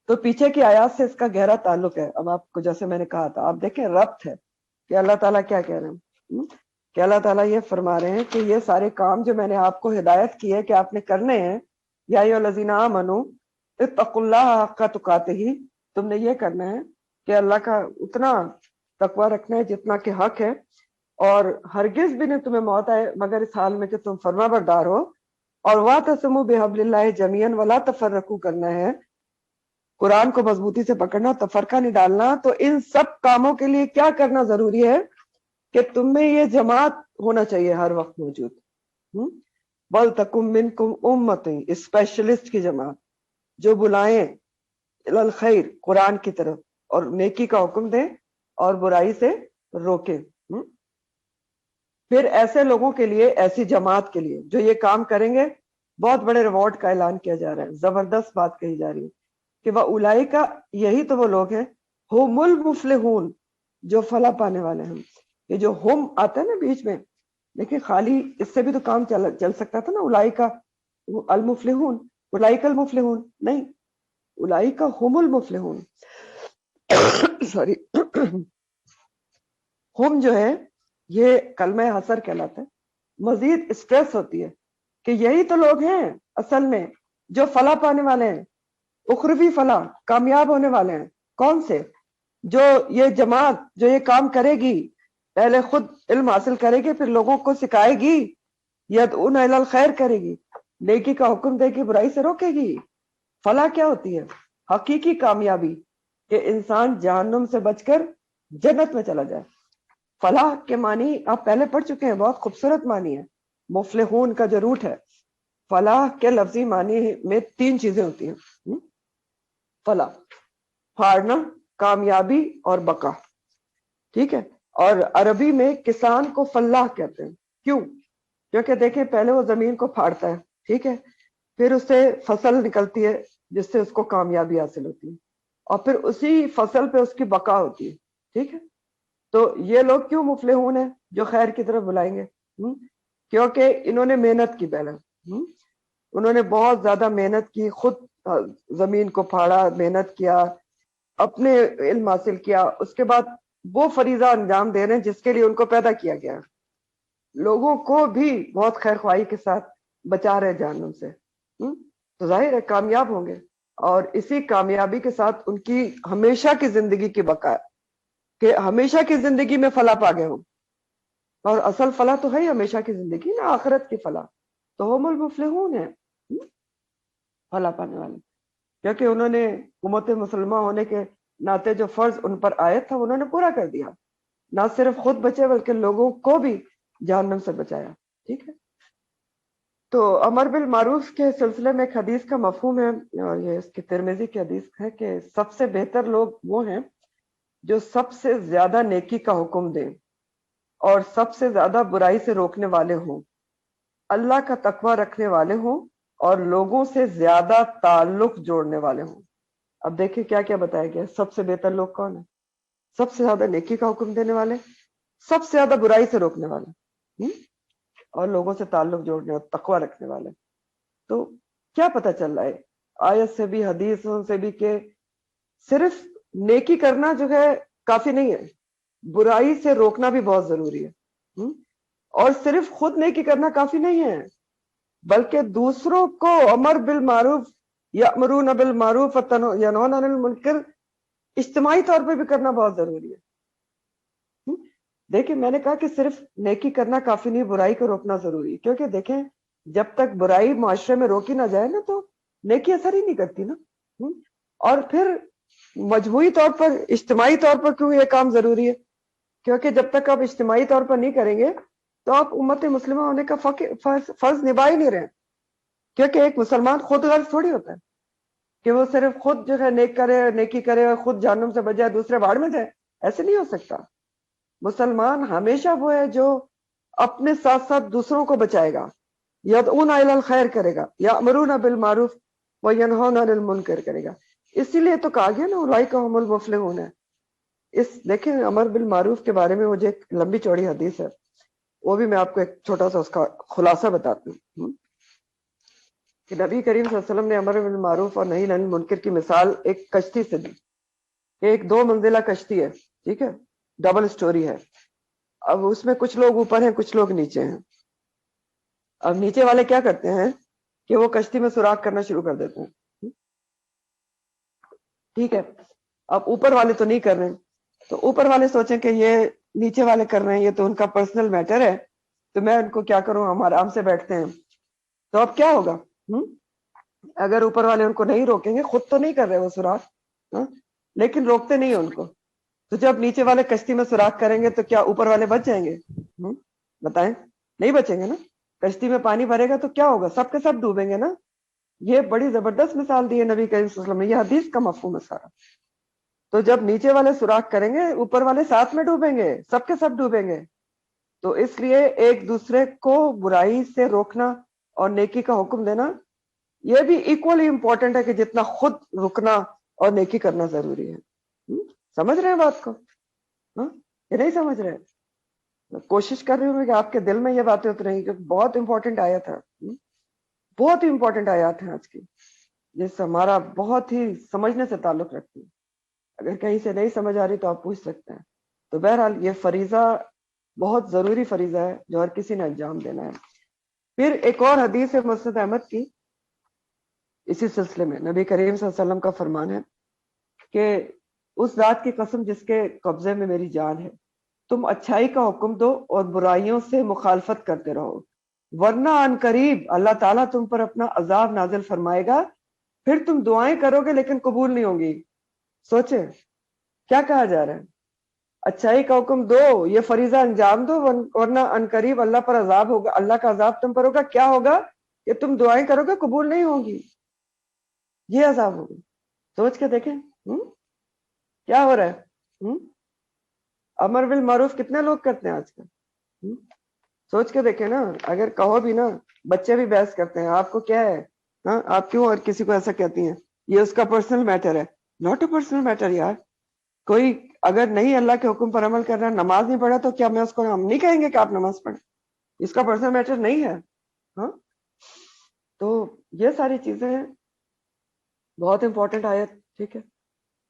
تو پیچھے کی آیات سے اس کا گہرا تعلق ہے. اب آپ کو جیسے میں نے کہا تھا, آپ دیکھیں ربط ہے کہ اللہ تعالیٰ کیا کہہ رہے ہیں, کہ اللہ تعالیٰ یہ فرما رہے ہیں کہ یہ سارے کام جو میں نے آپ کو ہدایت کی ہے کہ آپ نے کرنے ہیں, یا ایھا الذین آمنوا اتقوا اللہ حق تقاتہ, تم نے یہ کرنا ہے کہ اللہ کا اتنا تقوی رکھنا ہے جتنا کہ حق ہے, اور ہرگز بھی نہیں تمہیں موت آئے مگر اس حال میں کہ تم فرما بردار ہو, اور واعتصموا بحبل اللہ جمیعا ولا تفرقوا کرنا ہے, قرآن کو مضبوطی سے پکڑنا, تفرقہ نہیں ڈالنا. تو ان سب کاموں کے لیے کیا کرنا ضروری ہے کہ تم میں یہ جماعت ہونا چاہیے ہر وقت موجود. وَلْتَكُن مِّنكُمْ أُمَّةٌ, اسپیشلسٹ کی جماعت جو بلائیں الی الخیر, قرآن کی طرف, اور نیکی کا حکم دیں اور برائی سے روکیں. پھر ایسے لوگوں کے لیے, ایسی جماعت کے لیے جو یہ کام کریں گے, بہت بڑے ریوارڈ کا اعلان کیا جا رہا ہے. زبردست بات کہی جا رہی ہے کہ وَأُولَئِکَ, یہی تو وہ لوگ ہیں, ہُمُ الْمُفْلِحُونَ, جو فلاح پانے والے ہیں. یہ جو ہم آتا ہے نا بیچ میں, لیکن خالی اس سے بھی تو کام چل سکتا تھا نا, اولئک المفلحون, اولئک المفلحون نہیں, اولئک ہم المفلحون. سوری, ہم جو ہے یہ کلمہ حصر کہلاتا ہے. مزید اسٹریس ہوتی ہے کہ یہی تو لوگ ہیں اصل میں جو فلاح پانے والے ہیں, اخروی فلاح, کامیاب ہونے والے ہیں. کون سے؟ جو یہ جماعت جو یہ کام کرے گی, پہلے خود علم حاصل کرے گی, پھر لوگوں کو سکھائے گی, یدعون الی الخیر کرے گی, نیکی کا حکم دے گی, برائی سے روکے گی. فلاح کیا ہوتی ہے؟ حقیقی کامیابی, کہ انسان جہنم سے بچ کر جنت میں چلا جائے. فلاح کے معنی آپ پہلے پڑھ چکے ہیں, بہت خوبصورت معنی ہے. مفلحون کا جو روٹ ہے, فلاح کے لفظی معنی میں 3 چیزیں ہوتی ہیں. فلاح, پھاڑنا, کامیابی اور بقا. ٹھیک ہے, اور عربی میں کسان کو فلاح کہتے ہیں. کیوں؟ کیونکہ دیکھیں پہلے وہ زمین کو پھاڑتا ہے, ٹھیک ہے, پھر اس سے فصل نکلتی ہے جس سے اس کو کامیابی حاصل ہوتی ہے, اور پھر اسی فصل پہ اس کی بقا ہوتی ہے. ٹھیک ہے, تو یہ لوگ کیوں مفلحون ہیں جو خیر کی طرف بلائیں گے؟ کیونکہ انہوں نے محنت کی, پہلے انہوں نے بہت زیادہ محنت کی, خود زمین کو پھاڑا, محنت کیا, اپنے علم حاصل کیا, اس کے بعد وہ فریضہ انجام دے رہے ہیں جس کے لیے ان کو پیدا کیا گیا. لوگوں کو بھی بہت خیر خواہی کے ساتھ بچا رہے جہنم سے, تو ظاہر ہے کامیاب ہوں گے. اور اسی کامیابی کے ساتھ ان کی ہمیشہ کی زندگی کی بقا ہے, کہ ہمیشہ کی زندگی میں فلاح پا گئے ہوں. اور اصل فلاح تو ہے ہی ہمیشہ کی زندگی نا، آخرت کی فلاح تو ہم المفلحون ہیں، فلاح پانے والے، کیونکہ انہوں نے امت مسلمہ ہونے کے ناطے جو فرض ان پر عائد تھا انہوں نے پورا کر دیا، نہ صرف خود بچے بلکہ لوگوں کو بھی جہنم سے بچایا. ٹھیک ہے، تو امر بالمعروف کے سلسلے میں ایک حدیث کا مفہوم ہے، اور یہ اس کی ترمذی کی حدیث ہے کہ سب سے بہتر لوگ وہ ہیں جو سب سے زیادہ نیکی کا حکم دیں اور سب سے زیادہ برائی سے روکنے والے ہوں، اللہ کا تقوی رکھنے والے ہوں اور لوگوں سے زیادہ تعلق جوڑنے والے ہوں. اب دیکھیں کیا کیا بتایا گیا، سب سے بہتر لوگ کون ہیں؟ سب سے زیادہ نیکی کا حکم دینے والے، سب سے زیادہ برائی سے روکنے والے، اور لوگوں سے تعلق جوڑنے اور تقوی رکھنے والے. تو کیا پتہ چل رہا ہے آیت سے بھی حدیثوں سے بھی کہ صرف نیکی کرنا جو ہے کافی نہیں ہے، برائی سے روکنا بھی بہت ضروری ہے، اور صرف خود نیکی کرنا کافی نہیں ہے بلکہ دوسروں کو امر بالمعروف یأمرون بالمعروف ینہون عن المنکر اجتماعی طور پہ بھی کرنا بہت ضروری ہے. دیکھیں میں نے کہا کہ صرف نیکی کرنا کافی نہیں، برائی کو روکنا ضروری ہے، کیونکہ دیکھیں جب تک برائی معاشرے میں روکی نہ جائے نا تو نیکی اثر ہی نہیں کرتی نا. اور پھر مجموعی طور پر اجتماعی طور پر کیوں یہ کام ضروری ہے؟ کیونکہ جب تک آپ اجتماعی طور پر نہیں کریں گے تو آپ امت مسلمہ ہونے کا فرض نبھا ہی نہیں رہے، کیونکہ ایک مسلمان خود غرض تھوڑی ہوتا ہے کہ وہ صرف خود جو ہے نیکی کرے اور خود جہنم سے بچ جائے، دوسرے باڑ میں جائے. ایسے نہیں ہو سکتا. مسلمان ہمیشہ وہ ہے جو اپنے ساتھ ساتھ دوسروں کو بچائے گا، یدعون الی الخیر کرے گا، یأمرون بالمعروف وینہون عن المنکر کرے گا. اسی لیے تو کہا گیا نا اولئک هم المفلحون ہے. دیکھیں امر بالمعروف کے بارے میں مجھے ایک لمبی چوڑی حدیث ہے، وہ بھی میں آپ کو ایک چھوٹا سا اس کا خلاصہ بتاتی ہوں کہ نبی کریم صلی اللہ علیہ وسلم نے امر بالمعروف اور نہی عن المنکر کی مثال ایک کشتی سے دی. ایک 2 منزلہ کشتی ہے، ٹھیک ہے، ڈبل سٹوری ہے. اب اس میں کچھ لوگ اوپر ہیں کچھ لوگ نیچے ہیں. اب نیچے والے کیا کرتے ہیں کہ وہ کشتی میں سوراخ کرنا شروع کر دیتے ہیں، ٹھیک ہے. اب اوپر والے تو نہیں کر رہے، تو اوپر والے سوچیں کہ یہ نیچے والے کر رہے ہیں، یہ تو ان کا پرسنل میٹر ہے، تو میں ان کو کیا کروں، ہم آرام سے بیٹھتے ہیں. تو اب کیا ہوگا؟ اگر اوپر والے ان کو نہیں روکیں گے، خود تو نہیں کر رہے وہ سوراخ، لیکن روکتے نہیں ان کو، تو جب نیچے والے کشتی میں سوراخ کریں گے تو کیا اوپر والے بچ جائیں گے؟ بتائیں، نہیں بچیں گے نا. کشتی میں پانی بھرے گا تو کیا ہوگا؟ سب کے سب ڈوبیں گے نا. یہ بڑی زبردست مثال دی ہے نبی کریم صلی اللہ علیہ وسلم نے، یہ حدیث کا مفہوم ہے سارا. تو جب نیچے والے سوراخ کریں گے اوپر والے ساتھ میں ڈوبیں گے، سب کے سب ڈوبیں گے. تو اس لیے ایک دوسرے کو برائی سے روکنا اور نیکی کا حکم دینا یہ بھی ایکولی امپورٹنٹ ہے کہ جتنا خود رکنا اور نیکی کرنا ضروری ہے. سمجھ رہے ہیں بات کو؟ یہ نہیں سمجھ رہے؟ کوشش کر رہی ہوں کہ آپ کے دل میں یہ باتیں اتریں، کیونکہ بہت امپورٹنٹ آیت ہے، بہت ہی امپورٹنٹ آیات ہیں آج کی، جس سے ہمارا بہت ہی سمجھنے سے تعلق رکھتی ہے. اگر کہیں سے نہیں سمجھ آ رہی تو آپ پوچھ سکتے ہیں. تو بہرحال یہ فریضہ بہت ضروری فریضہ ہے جو ہر کسی نے انجام دینا ہے. پھر ایک اور حدیث ہے مسند احمد کی، اسی سلسلے میں نبی کریم صلی اللہ علیہ وسلم کا فرمان ہے کہ اس ذات کی قسم جس کے قبضے میں میری جان ہے، تم اچھائی کا حکم دو اور برائیوں سے مخالفت کرتے رہو، ورنہ ان قریب اللہ تعالیٰ تم پر اپنا عذاب نازل فرمائے گا، پھر تم دعائیں کرو گے لیکن قبول نہیں ہوں گی. سوچے کیا کہا جا رہا ہے، اچھائی کا حکم دو، یہ فریضہ انجام دو، ورنہ ان قریب اللہ پر عذاب ہوگا، اللہ کا عذاب تم پر ہوگا. کیا ہوگا؟ کہ تم دعائیں کرو گے قبول نہیں ہوں گی، یہ عذاب ہوگا. سوچ کے دیکھیں کیا ہو رہا ہے. امر بالمعروف کتنے لوگ کرتے ہیں آج کل؟ سوچ کے دیکھیں نا. اگر کہو بھی نا، بچے بھی بحث کرتے ہیں، آپ کو کیا ہے، آپ کیوں اور کسی کو ایسا کہتی ہیں، یہ اس کا پرسنل میٹر ہے. ناٹ اے پرسنل میٹر یار. کوئی اگر نہیں اللہ کے حکم پر عمل کر رہا ہے، نماز نہیں پڑھا، تو کیا میں اس کو ہم نہیں کہیں گے کہ آپ نماز پڑھیں؟ اس کا پرسنل میٹر نہیں ہے. تو یہ ساری چیزیں بہت امپورٹنٹ آیت، ٹھیک ہے.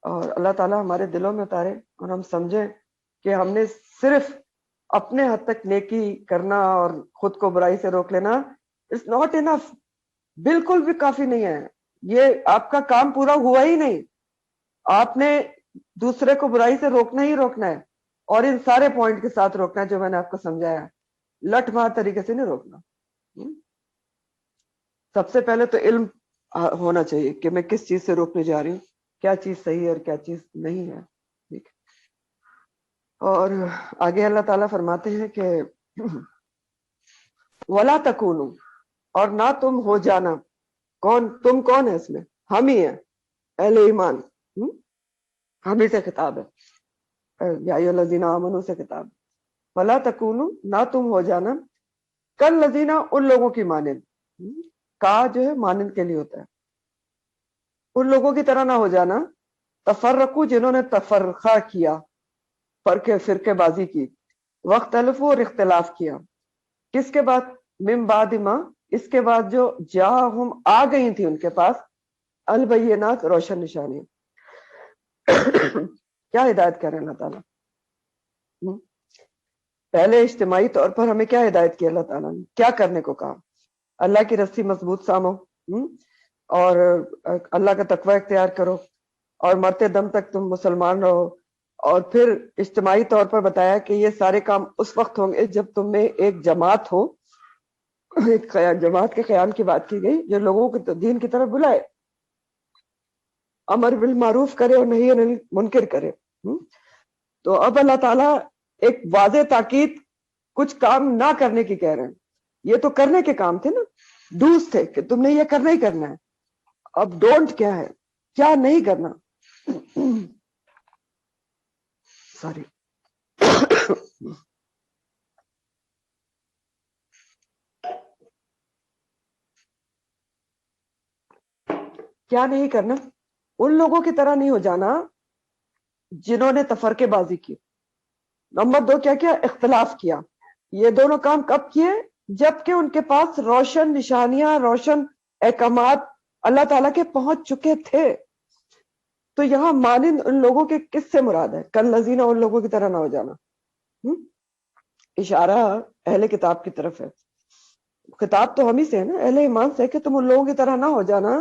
اور اللہ تعالیٰ ہمارے دلوں میں اتارے اور ہم سمجھیں کہ ہم نے صرف اپنے حد تک نیکی کرنا اور خود کو برائی سے روک لینا اٹس ناٹ انف، بالکل بھی کافی نہیں ہے. یہ آپ کا کام پورا ہوا ہی نہیں. آپ نے دوسرے کو برائی سے روکنا ہی روکنا ہے. اور ان سارے پوائنٹ کے ساتھ روکنا ہے جو میں نے آپ کو سمجھایا ہے، لٹ مار طریقے سے نہیں روکنا. سب سے پہلے تو علم ہونا چاہیے کہ میں کس چیز سے روکنے جا رہی ہوں، کیا چیز صحیح ہے اور کیا چیز نہیں ہے. ٹھیک. اور آگے اللہ تعالیٰ فرماتے ہیں کہ ولا تکونوا، اور نہ تم ہو جانا. تم کون ہے اس میں؟ ہم ہی ہیں، اہل ایمان. ہم ہی سے خطاب ہے، یا ایھا الذین آمنوا سے خطاب. ولا تکونوا، نہ تم ہو جانا، کالذین، ان لوگوں کی مانند. کا جو ہے مانند کے لیے ہوتا ہے، ان لوگوں کی طرح نہ ہو جانا، تفرقو، جنہوں نے تفرقہ کیا، فرقے بازی کی، واختلفوا، اور اختلاف کیا. کس کے بعد؟ من بعد ما، اس کے بعد جو جاءہم، آ گئی تھی ان کے پاس، البینات، روشن نشانی. کیا ہدایت کر رہے ہیں اللہ تعالیٰ؟ پہلے اجتماعی طور پر ہمیں کیا ہدایت کی اللہ تعالیٰ نے؟ کیا کرنے کو کہا؟ اللہ کی رسی مضبوط سامو، اور اللہ کا تقوی اختیار کرو، اور مرتے دم تک تم مسلمان رہو. اور پھر اجتماعی طور پر بتایا کہ یہ سارے کام اس وقت ہوں گے جب تم میں ایک جماعت ہو. ایک جماعت کے قیام کی بات کی گئی جو لوگوں کو دین کی طرف بلائے، امر بالمعروف کرے اور نہی عن المنکر کرے. تو اب اللہ تعالیٰ ایک واضح تاکید کچھ کام نہ کرنے کی کہہ رہے ہیں. یہ تو کرنے کے کام تھے نا، ڈوز تھے کہ تم نے یہ کرنا ہی کرنا ہے. اب ڈونٹ کیا ہے، کیا نہیں کرنا. سوری. کیا نہیں کرنا؟ ان لوگوں کی طرح نہیں ہو جانا جنہوں نے تفرقے بازی کی. نمبر 2 کیا کیا؟ اختلاف کیا. یہ دونوں کام کب کیے؟ جبکہ ان کے پاس روشن نشانیاں، روشن احکامات اللہ تعالیٰ کے پہنچ چکے تھے. تو یہاں مانند ان لوگوں کے کس سے مراد ہے؟ کالذین، ان لوگوں کی طرح نہ ہو جانا. اشارہ اہل کتاب کی طرف ہے. خطاب تو ہم ہی سے ہے نا، اہل ایمان سے، کہ تم ان لوگوں کی طرح نہ ہو جانا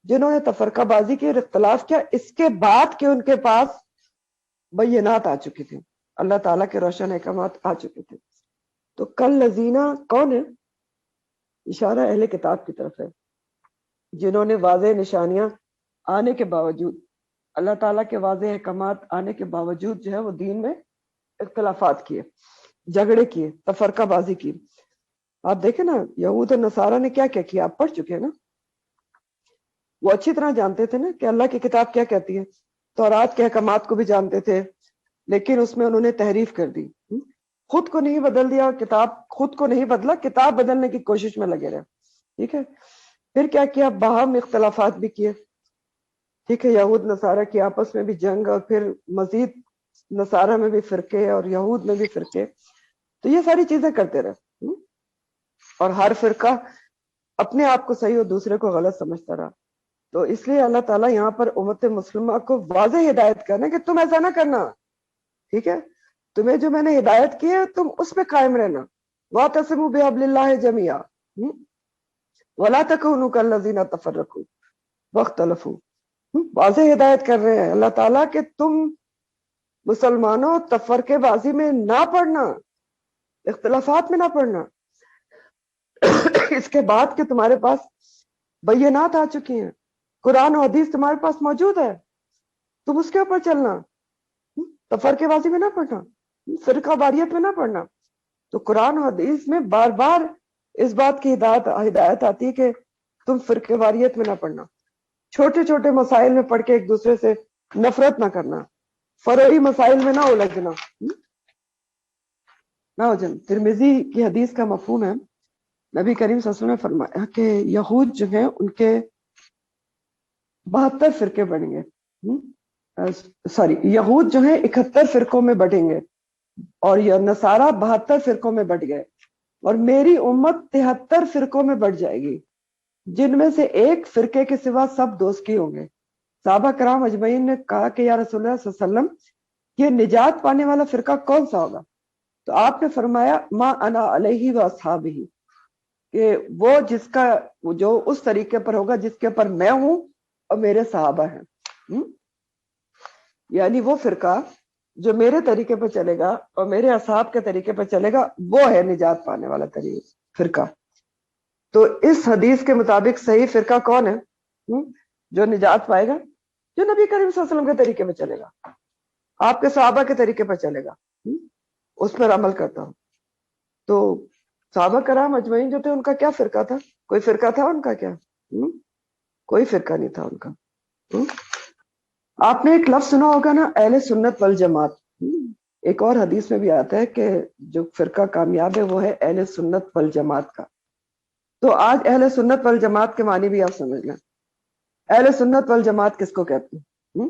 جنہوں نے تفرقہ بازی کی اور اختلاف کیا، اس کے بعد کہ ان کے پاس بینات آ چکی تھی، اللہ تعالیٰ کے روشن احکامات آ چکے تھے. تو کالذین کون ہے؟ اشارہ اہل کتاب کی طرف ہے، جنہوں نے واضح نشانیاں آنے کے باوجود، اللہ تعالیٰ کے واضح احکامات آنے کے باوجود جو ہے وہ دین میں اختلافات کیے، جھگڑے کیے، تفرقہ بازی کی. آپ دیکھیں نا یہود اور نصارہ نے کیا کیا کیا، آپ پڑھ چکے ہیں نا. وہ اچھی طرح جانتے تھے نا کہ اللہ کی کتاب کیا کہتی ہے، تورات کے احکامات کو بھی جانتے تھے، لیکن اس میں انہوں نے تحریف کر دی، خود کو نہیں بدل دیا، کتاب خود کو نہیں بدلا، کتاب بدلنے کی کوشش میں لگے رہے. ٹھیک ہے. پھر کیا کیا؟ باہم اختلافات بھی کیے. ٹھیک ہے. یہود نصارہ کی آپس میں بھی جنگ، اور پھر مزید نصارہ میں بھی فرقے اور یہود میں بھی فرقے. تو یہ ساری چیزیں کرتے رہے، اور ہر فرقہ اپنے آپ کو صحیح اور دوسرے کو غلط سمجھتا رہا. تو اس لیے اللہ تعالیٰ یہاں پر امت مسلمہ کو واضح ہدایت کرنا کہ تم ایسا نہ کرنا. ٹھیک ہے. تمہیں جو میں نے ہدایت کی ہے تم اس پہ قائم رہنا. وَاعْتَصِمُوا بِحَبْلِ اللَّهِ جَمِيعًا وَلَا تَكُونُوا كَالَّذِينَ تَفَرَّقُوا وَاخْتَلَفُوا. واضح ہدایت کر رہے ہیں اللہ تعالیٰ کہ تم مسلمانوں تفرقے بازی میں نہ پڑنا، اختلافات میں نہ پڑنا. اس کے بعد کہ تمہارے پاس بینات آ چکی ہیں، قرآن و حدیث تمہارے پاس موجود ہے، تم اس کے اوپر چلنا، تفرقے بازی میں نہ پڑنا، فرقہ واریت میں نہ پڑنا. تو قرآن و حدیث میں بار بار اس بات کی ہدایت آتی ہے کہ تم فرقہ واریت میں نہ پڑنا، چھوٹے چھوٹے مسائل میں پڑھ کے ایک دوسرے سے نفرت نہ کرنا، فروعی مسائل میں نہ الجھنا. ترمذی کی حدیث کا مفہوم ہے، نبی کریم صلی اللہ علیہ وسلم نے فرمایا کہ یہود جو ہیں ان کے 72 فرقے بڑھیں گے، یہود جو ہیں 71 فرقوں میں بٹیں گے، اور یہ نصارہ 72 فرقوں میں بٹ گئے، اور میری امت 73 فرقوں میں بٹ جائے گی، جن میں سے ایک فرقے کے سوا سب دوست کی ہوں گے. صحابہ کرام اجمعین نے کہا کہ یا رسول اللہ صلی اللہ علیہ وسلم یہ نجات پانے والا فرقہ کون سا ہوگا؟ تو آپ نے فرمایا ما انا علیہ و اصحابہ، کہ وہ جس کا جو اس طریقے پر ہوگا جس کے پر میں ہوں اور میرے صحابہ ہیں. یعنی وہ فرقہ جو میرے طریقے پہ چلے گا اور میرے اصحاب کے طریقے پہ چلے گا وہ ہے نجات پانے والا فرقہ. تو اس حدیث کے مطابق صحیح فرقہ کون ہے جو نجات پائے گا؟ جو نبی کریم صلی اللہ علیہ وسلم کے طریقے پہ چلے گا, آپ کے صحابہ کے طریقے پہ چلے گا, اس پر عمل کرتا ہوں. تو صحابہ کرام اجمعین جو تھے ان کا کیا فرقہ تھا؟ کوئی فرقہ تھا ان کا کیا؟ کوئی فرقہ نہیں تھا ان کا. آپ نے ایک لفظ سنا ہوگا نا, اہل سنت والجماعت. ایک اور حدیث میں بھی آتا ہے کہ جو فرقہ کامیاب ہے وہ ہے اہل سنت والجماعت کا. تو آج اہل سنت والجماعت کے معنی بھی آپ سمجھ لیں. اہل سنت والجماعت کس کو کہتے ہیں؟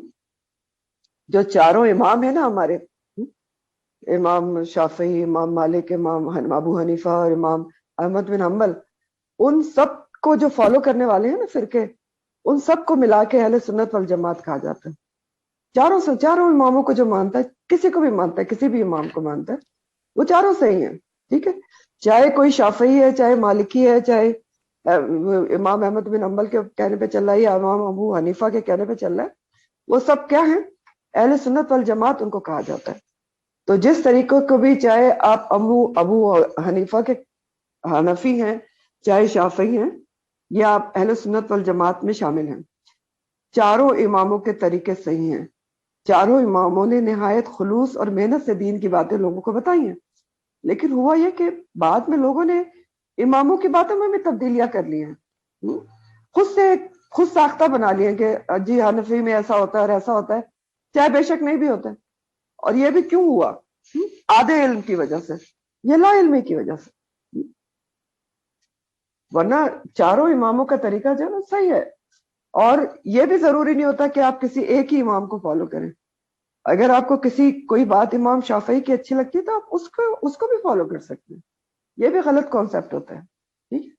جو چاروں امام ہیں نا ہمارے, امام شافعی, امام مالک, امام ابو حنیفہ اور امام احمد بن حنبل, ان سب کو جو فالو کرنے والے ہیں نا فرقے, ان سب کو ملا کے اہل سنت والجماعت کہا جاتا ہے. چاروں اماموں کو جو مانتا ہے, کسی کو بھی مانتا ہے, کسی بھی امام کو مانتا ہے, وہ چاروں صحیح ہیں. ٹھیک ہے, چاہے کوئی شافعی ہے, چاہے مالکی ہے, چاہے امام احمد بن حنبل کے کہنے پہ چل رہا ہے یا امام ابو حنیفہ کے کہنے پہ چل رہا ہے, وہ سب کیا ہیں؟ اہل سنت والجماعت ان کو کہا جاتا ہے. تو جس طریقے کو بھی, چاہے آپ ابو حنیفہ کے حنفی ہیں, چاہے شافعی ہیں, یا آپ اہل سنت والجماعت میں شامل ہیں, چاروں اماموں کے طریقے صحیح ہیں. چاروں اماموں نے نہایت خلوص اور محنت سے دین کی باتیں لوگوں کو بتائی ہیں. لیکن ہوا یہ کہ بعد میں لوگوں نے اماموں کی باتوں میں بھی تبدیلیاں کر لی ہیں, خود ساختہ بنا لیے کہ جی حنفی میں ایسا ہوتا ہے اور ایسا ہوتا ہے, چاہے بے شک نہیں بھی ہوتا ہے. اور یہ بھی کیوں ہوا؟ آدھے علم کی وجہ سے, یہ لا علمی کی وجہ سے. ورنہ چاروں اماموں کا طریقہ جو ہے نا صحیح ہے. اور یہ بھی ضروری نہیں ہوتا کہ آپ کسی ایک ہی امام کو فالو کریں. اگر آپ کو کوئی بات امام شافعی کی اچھی لگتی ہے تو آپ اس کو بھی فالو کر سکتے ہیں. یہ بھی غلط کانسیپٹ ہوتا ہے. ٹھیک ہے,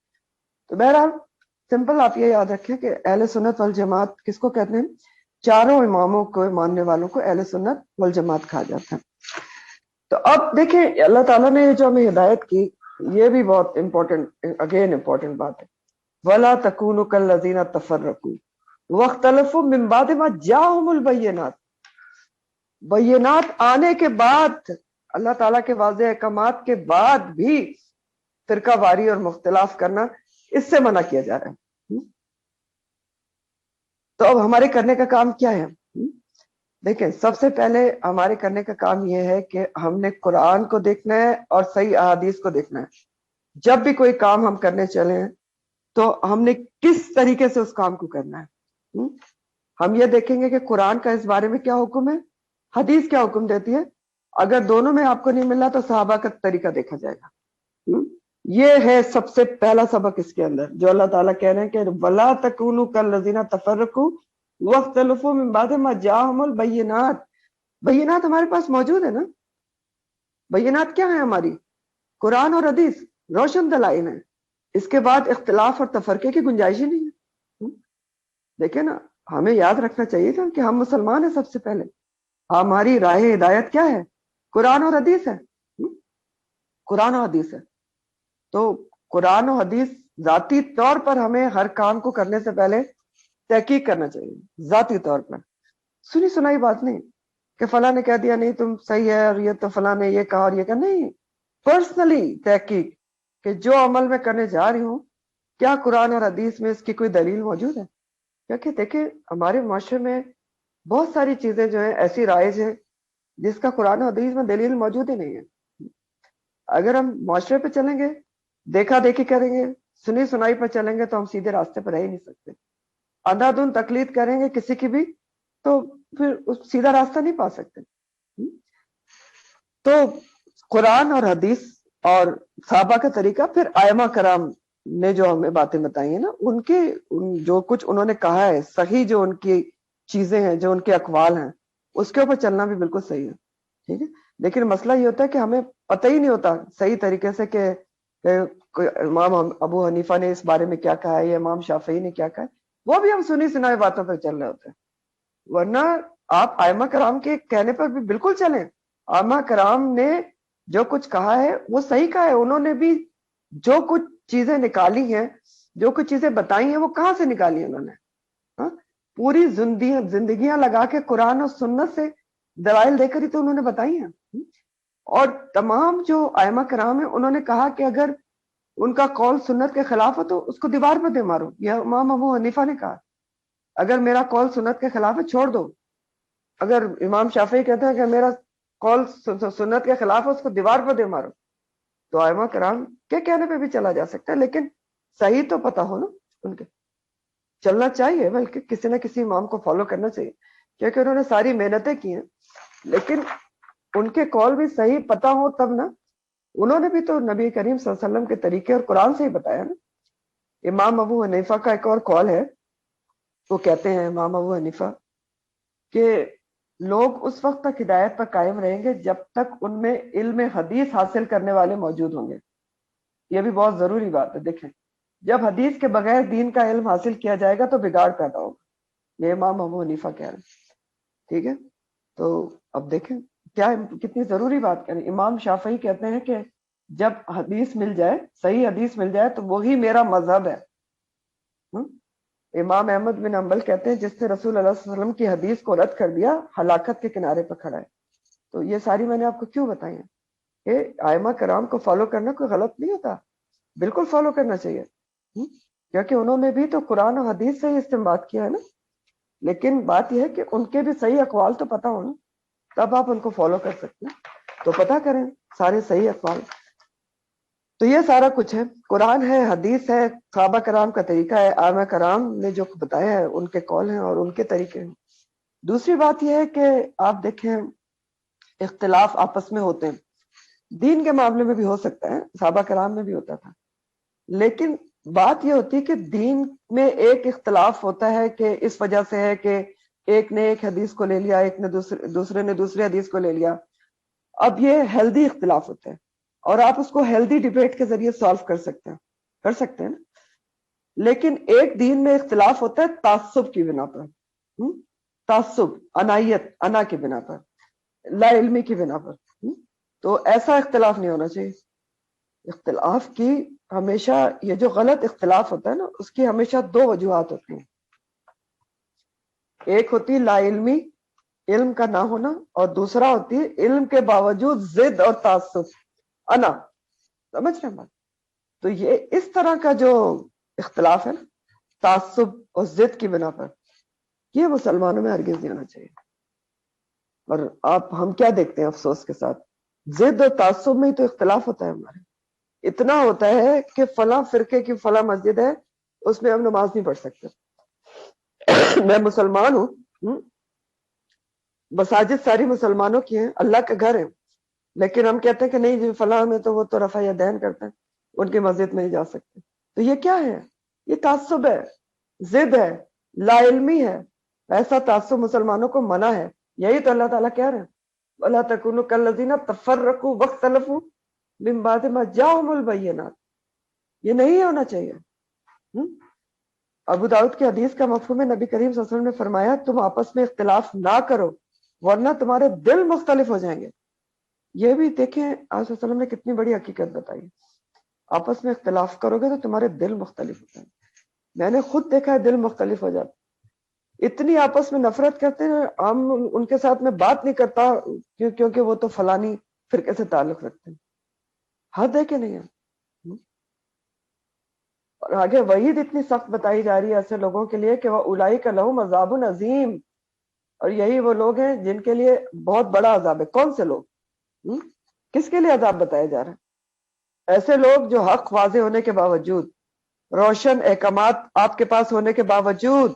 تو بہرحال سمپل آپ یہ یاد رکھیں کہ اہل سنت والجماعت کس کو کہتے ہیں؟ چاروں اماموں کو ماننے والوں کو اہل سنت والجماعت کہا جاتا ہے. تو اب دیکھیں اللہ تعالیٰ نے جو ہمیں ہدایت کی, یہ بھی بہت امپورٹنٹ بات ہے. وَلَا تَكُونُوا كَالَّذِينَ تَفَرَّقُوا وَاخْتَلَفُوا مِن بَعْدِ مَا جَاءَهُمُ الْبَيِّنَاتُ. بینات آنے کے بعد, اللہ تعالیٰ کے واضح احکامات کے بعد بھی فرقہ واری اور مختلف کرنا, اس سے منع کیا جا رہا ہے. تو اب ہمارے کرنے کا کام کیا ہے؟ دیکھیں, سب سے پہلے ہمارے کرنے کا کام یہ ہے کہ ہم نے قرآن کو دیکھنا ہے اور صحیح احادیث کو دیکھنا ہے. جب بھی کوئی کام ہم کرنے چلے ہیں تو ہم نے کس طریقے سے اس کام کو کرنا ہے. ہم یہ دیکھیں گے کہ قرآن کا اس بارے میں کیا حکم ہے, حدیث کیا حکم دیتی ہے. اگر دونوں میں آپ کو نہیں مل رہا تو صحابہ کا طریقہ دیکھا جائے گا. یہ ہے سب سے پہلا سبق اس کے اندر, جو اللہ تعالیٰ کہہ رہے ہیں کہ وَلَا تَكُونُوا كَالَّذِينَ تَفَرَّقُوا وَاخْتَلَفُوا مِن بَعْدِ مَا جَاءَهُمُ الْبَيِّنَاتُ. بینات ہمارے پاس موجود ہے نا. بینات کیا ہے ہماری؟ قرآن اور حدیث, روشن دلائل ہیں. اس کے بعد اختلاف اور تفرقے کی گنجائش ہی نہیں ہے. دیکھیں نا, ہمیں یاد رکھنا چاہیے تھا کہ ہم مسلمان ہیں. سب سے پہلے ہماری راہ ہدایت کیا ہے؟ قرآن اور حدیث ہے. قرآن اور حدیث ہے. تو قرآن و حدیث ذاتی طور پر ہمیں ہر کام کو کرنے سے پہلے تحقیق کرنا چاہیے. ذاتی طور پر سنی سنائی بات نہیں کہ فلاں نے کہہ دیا نہیں تم صحیح ہے, اور یہ تو فلاں نے یہ کہا اور یہ کہا. نہیں, پرسنلی تحقیق کہ جو عمل میں کرنے جا رہی ہوں کیا قرآن اور حدیث میں اس کی کوئی دلیل موجود ہے. کیونکہ دیکھیں ہمارے معاشرے میں بہت ساری چیزیں جو ہیں ایسی رائج ہیں جس کا قرآن و حدیث میں دلیل موجود ہی نہیں ہے. اگر ہم معاشرے پہ چلیں گے, دیکھا دیکھی کریں گے, سنی سنائی پر چلیں گے تو ہم سیدھے راستے پر رہ ہی نہیں سکتے. اندھا دھند تقلید کریں گے کسی کی بھی تو پھر سیدھا راستہ نہیں پا سکتے. تو قرآن اور حدیث اور صحابہ کا طریقہ, پھر ائمہ کرام نے جو ہمیں باتیں بتائی ہیں نا, جو کچھ انہوں نے کہا ہے صحیح, جو ان کی چیزیں ہیں, جو ان کے اقوال ہیں, اس کے اوپر چلنا بھی بالکل صحیح ہے. ٹھیک ہے, لیکن مسئلہ یہ ہوتا ہے کہ ہمیں پتہ ہی نہیں ہوتا صحیح طریقے سے کہ امام ابو حنیفہ نے اس بارے میں کیا کہا ہے یا امام شافعی نے کیا کہا ہے. وہ بھی ہم سنی سنائی باتوں پر چل رہے ہوتے ہیں. ورنہ آپ ائمہ کرام کے کہنے پر بھی بالکل چلیں. ائمہ کرام نے جو کچھ کہا ہے وہ صحیح کہا ہے. انہوں نے بھی جو کچھ چیزیں نکالی ہیں, جو کچھ چیزیں بتائی ہیں, وہ کہاں سے نکالی انہوں نے؟ پوری زندگیاں لگا کے قرآن اور سنت سے دلائل دے کر ہی تو انہوں نے بتائی ہیں. اور تمام جو ائمہ کرام ہیں انہوں نے کہا کہ اگر ان کا قول سنت کے خلاف ہے تو اس کو دیوار پہ دے مارو. یہ امام ابو حنیفہ نے کہا اگر میرا قول سنت کے خلاف ہے چھوڑ دو. اگر امام شافعی کہتے ہیں کہ میرا قول سنت کے خلاف ہے اس کو دیوار پہ دے مارو, تو ائمہ کرام کے کہنے پہ بھی چلا جا سکتا ہے, لیکن صحیح تو پتہ ہو نا ان کے. چلنا چاہیے, بلکہ کسی نہ کسی امام کو فالو کرنا چاہیے, کیونکہ انہوں نے ساری محنتیں کی ہیں, لیکن ان کے قول بھی صحیح پتہ ہو تب نا. انہوں نے بھی تو نبی کریم صلی اللہ علیہ وسلم کے طریقے اور قرآن سے ہی بتایا نا. امام ابو حنیفہ کا ایک اور قول ہے, وہ کہتے ہیں امام ابو حنیفہ کہ لوگ اس وقت تک ہدایت پر قائم رہیں گے جب تک ان میں علم حدیث حاصل کرنے والے موجود ہوں گے. یہ بھی بہت ضروری بات ہے. دیکھیں, جب حدیث کے بغیر دین کا علم حاصل کیا جائے گا تو بگاڑ پیدا ہوگا. یہ امام ابو حنیفہ کہہ رہے ہیں. ٹھیک ہے, تو اب دیکھیں کیا کتنی ضروری بات کریں. امام شافعی کہتے ہیں کہ جب حدیث مل جائے, صحیح حدیث مل جائے, تو وہی میرا مذہب ہے. امام احمد بن حنبل کہتے ہیں جس نے رسول اللہ صلی اللہ علیہ وسلم کی حدیث کو رد کر دیا ہلاکت کے کنارے پر کھڑا ہے. تو یہ ساری میں نے آپ کو کیوں بتائی ہیں کہ ائمہ کرام کو فالو کرنا کوئی غلط نہیں ہوتا, بالکل فالو کرنا چاہیے, کیونکہ انہوں نے بھی تو قرآن اور حدیث سے ہی استنباط کیا ہے نا. لیکن بات یہ ہے کہ ان کے بھی صحیح اقوال تو پتہ ہونا, تب آپ ان کو فالو کر سکتے ہیں. تو پتہ کریں سارے صحیح اقوال. تو یہ سارا کچھ ہے, قرآن ہے, حدیث ہے, صحابہ کرام کا طریقہ ہے, ائمہ کرام نے جو بتایا ہے ان کے قول ہیں اور ان کے طریقے ہیں. دوسری بات یہ ہے کہ آپ دیکھیں اختلاف آپس میں ہوتے ہیں, دین کے معاملے میں بھی ہو سکتا ہے, صحابہ کرام میں بھی ہوتا تھا, لیکن بات یہ ہوتی ہے کہ دین میں ایک اختلاف ہوتا ہے کہ اس وجہ سے ہے کہ ایک نے ایک حدیث کو لے لیا, ایک نے دوسرے نے دوسری حدیث کو لے لیا. اب یہ ہیلدی اختلاف ہوتا ہے اور آپ اس کو ہیلدی ڈیبیٹ کے ذریعے سالو کر سکتے ہیں نا. لیکن ایک دین میں اختلاف ہوتا ہے تعصب کی بنا پر, تعصب, انائیت, انا کی بنا پر, لا علمی کی بنا پر. تو ایسا اختلاف نہیں ہونا چاہیے. اختلاف کی ہمیشہ, یہ جو غلط اختلاف ہوتا ہے نا, اس کی ہمیشہ دو وجوہات ہوتی ہیں. ایک ہوتی ہے لا علمی, علم کا نہ ہونا, اور دوسرا ہوتی ہے علم کے باوجود ضد اور تعصب, انا. سمجھ رہے ہیں بات؟ تو یہ اس طرح کا جو اختلاف ہے نا تعصب اور ضد کی بنا پر, یہ مسلمانوں میں ہرگز نہیں ہونا چاہیے. اور ہم کیا دیکھتے ہیں افسوس کے ساتھ, ضد اور تعصب میں ہی تو اختلاف ہوتا ہے ہمارے. اتنا ہوتا ہے کہ فلاں فرقے کی فلاں مسجد ہے, اس میں ہم نماز نہیں پڑھ سکتے. میں مسلمان ہوں, مساجد ساری مسلمانوں کی ہیں, اللہ کا گھر ہے, لیکن ہم کہتے ہیں کہ نہیں جی فلاں میں تو وہ تو رفع یدین کرتے ہیں, ان کی مسجد میں نہیں جا سکتے. تو یہ کیا ہے؟ یہ تعصب ہے, ضد ہے, لا علمی ہے. ایسا تعصب مسلمانوں کو منع ہے. یہی تو اللہ تعالیٰ کہہ رہے ہیں, وَلَا تَكُونُوا كَالَّذِينَ تَفَرَّقُوا وَاخْتَلَفُوا مِن بَعْدِ مَا جَاءَهُمُ الْبَيِّنَاتُ. یہ نہیں ہونا چاہیے. ابو داؤد کی حدیث کا مفہوم ہے, نبی کریم صلی اللہ علیہ وسلم نے فرمایا تم آپس میں اختلاف نہ کرو ورنہ تمہارے دل مختلف ہو جائیں گے. یہ بھی دیکھیں آپ صلی اللہ علیہ وسلم نے کتنی بڑی حقیقت بتائی. آپس میں اختلاف کرو گے تو تمہارے دل مختلف ہو جائیں گے. میں نے خود دیکھا ہے دل مختلف ہو جاتے, اتنی آپس میں نفرت کرتے ہیں. ہم ان کے ساتھ میں بات نہیں کرتا کیونکہ وہ تو فلانی فرقے سے تعلق رکھتے ہیں. حد ہے کہ نہیں ہے؟ اور آگے وعید اتنی سخت بتائی جا رہی ہے ایسے لوگوں کے لیے کہ وہ اولئک لہم عذاب عظیم, اور یہی وہ لوگ ہیں جن کے لیے بہت بڑا عذاب ہے. کون سے لوگ, کس کے لیے عذاب بتایا جا رہا ہے؟ ایسے لوگ جو حق واضح ہونے کے باوجود, روشن احکامات آپ کے پاس ہونے کے باوجود,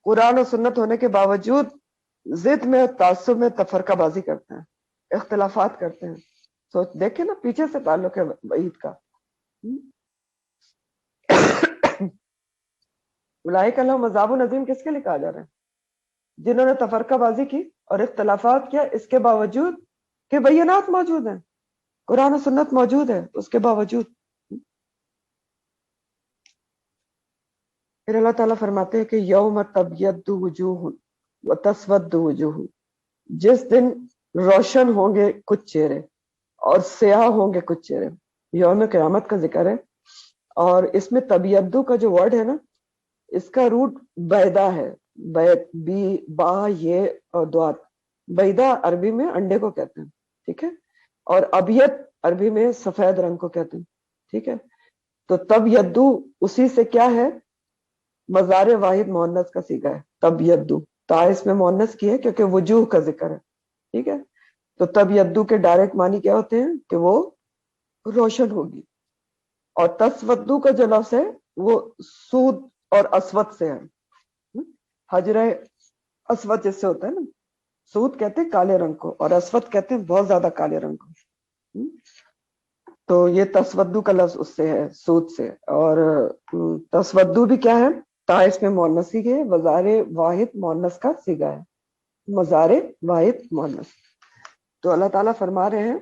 قرآن و سنت ہونے کے باوجود ضد میں, تعصب میں تفرقہ بازی کرتے ہیں, اختلافات کرتے ہیں. سوچ دیکھیں نا پیچھے سے تعلق ہے وعید کا. اولئک لہم عذاب عظیم کس کے لیے کہا جا رہا ہے؟ جنہوں نے تفرقہ بازی کی اور اختلافات کیا, اس کے باوجود کہ بینات موجود ہیں, قرآن و سنت موجود ہے, اس کے باوجود. پھر اللہ تعالیٰ فرماتے ہیں کہ یوم تبیض وجوہ وتسود وجوہ, جس دن روشن ہوں گے کچھ چہرے اور سیاہ ہوں گے کچھ چہرے. یوم قیامت کا ذکر ہے, اور اس میں تبیض کا جو ورڈ ہے نا, اس کا روٹ بیدا ہے, بی با یہ اور دوات, بیدا عربی میں انڈے کو کہتے ہیں، ٹھیک ہے، اور ابیت عربی میں سفید رنگ کو کہتے ہیں، ٹھیک ہے. تو تب یدو اسی سے کیا ہے، مزار واحد مؤنث کا صیغہ ہے. تب یدو تا اس میں مؤنث کی ہے کیونکہ وجوہ کا ذکر ہے، ٹھیک ہے. تو تب یدو کے ڈائریکٹ معنی کیا ہوتے ہیں کہ وہ روشن ہوگی. اور تسودو کا جو لفظ ہے وہ سود اور اسود سے ہے. حجرہ اسود جس سے ہوتا ہے نا، سود کہتے ہیں کالے رنگ کو اور اسود کہتے ہیں بہت زیادہ کالے رنگ کو. تو یہ تسودو کا لفظ اس سے ہے، سود سے. اور تسودو بھی کیا ہے، تا اس میں مؤنث ہی ہے، مزار واحد مؤنث کا صیغہ ہے، مزار واحد مؤنث. تو اللہ تعالیٰ فرما رہے ہیں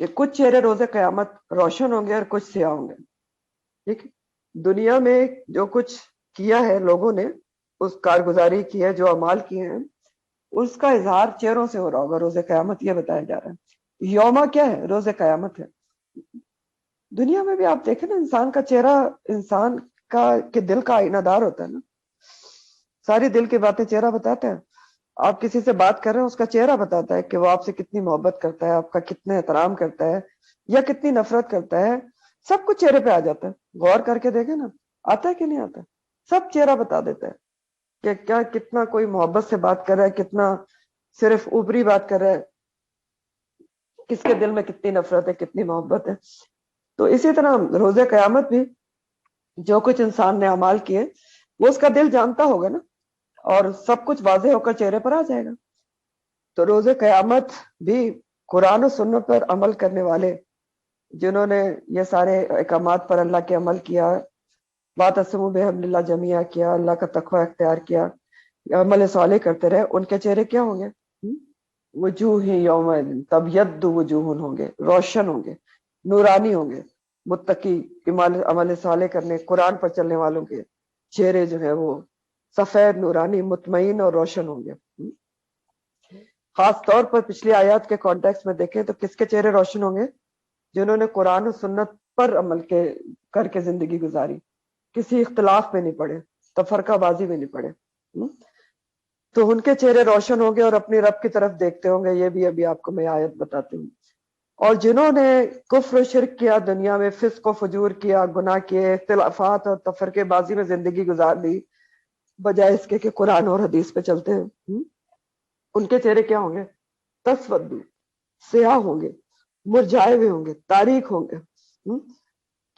کہ کچھ چہرے روز قیامت روشن ہوں گے اور کچھ سیاہ ہوں گے. ٹھیک، دنیا میں جو کچھ کیا ہے لوگوں نے، اس کارگزاری کی ہے، جو اعمال کیے ہیں، اس کا اظہار چہروں سے ہو رہا ہوگا روز قیامت. یہ بتایا جا رہا ہے. یوما کیا ہے، روز قیامت ہے. دنیا میں بھی آپ دیکھیں نا، انسان کا چہرہ انسان کا کہ دل کا آئینہ دار ہوتا ہے نا. ساری دل کی باتیں چہرہ بتاتا ہے. آپ کسی سے بات کر رہے ہیں، اس کا چہرہ بتاتا ہے کہ وہ آپ سے کتنی محبت کرتا ہے، آپ کا کتنا احترام کرتا ہے یا کتنی نفرت کرتا ہے. سب کچھ چہرے پہ آ جاتا ہے. غور کر کے دیکھیں نا، آتا ہے کہ نہیں آتا؟ سب چہرہ بتا دیتا ہے کہ کیا کتنا کوئی محبت سے بات کر رہا ہے، کتنا صرف اوپری بات کر رہا ہے، کس کے دل میں کتنی نفرت ہے، کتنی محبت ہے. تو اسی طرح روز قیامت بھی جو کچھ انسان نے اعمال کیے وہ اس کا دل جانتا ہوگا نا، اور سب کچھ واضح ہو کر چہرے پر آ جائے گا. تو روز قیامت بھی قرآن و سنت پر عمل کرنے والے، جنہوں نے یہ سارے احکامات پر اللہ کے عمل کیا، واعتصموا بحبل اللہ جمیعا کیا، اللہ کا تقوی اختیار کیا، عمل صالح کرتے رہے، ان کے چہرے کیا ہوں گے؟ وجوہ یومئذ تبیض وجوہ ہوں گے، روشن ہوں گے، نورانی ہوں گے. متقی عمل صالح کرنے، قرآن پر چلنے والوں کے چہرے جو ہے وہ سفید، نورانی، مطمئن اور روشن ہوں گے. خاص طور پر پچھلی آیات کے کانٹیکس میں دیکھیں تو کس کے چہرے روشن ہوں گے؟ جنہوں نے قرآن و سنت پر عمل کر کے زندگی گزاری، کسی اختلاف میں نہیں پڑے، تفرقہ بازی میں نہیں پڑے. تو ان کے چہرے روشن ہوں گے اور اپنی رب کی طرف دیکھتے ہوں گے. یہ بھی ابھی آپ کو میں آیت بتاتی ہوں. اور جنہوں نے کفر و شرک کیا، دنیا میں فسق و فجور کیا، گناہ کیے، اختلافات اور تفرقے بازی میں زندگی گزار دی، بجائے اس کے کہ قرآن اور حدیث پہ چلتے ہیں، ان کے چہرے کیا ہوں گے؟ تسودو، سیاہ ہوں گے، مرجھائے ہوئے ہوں گے، تاریک ہوں گے.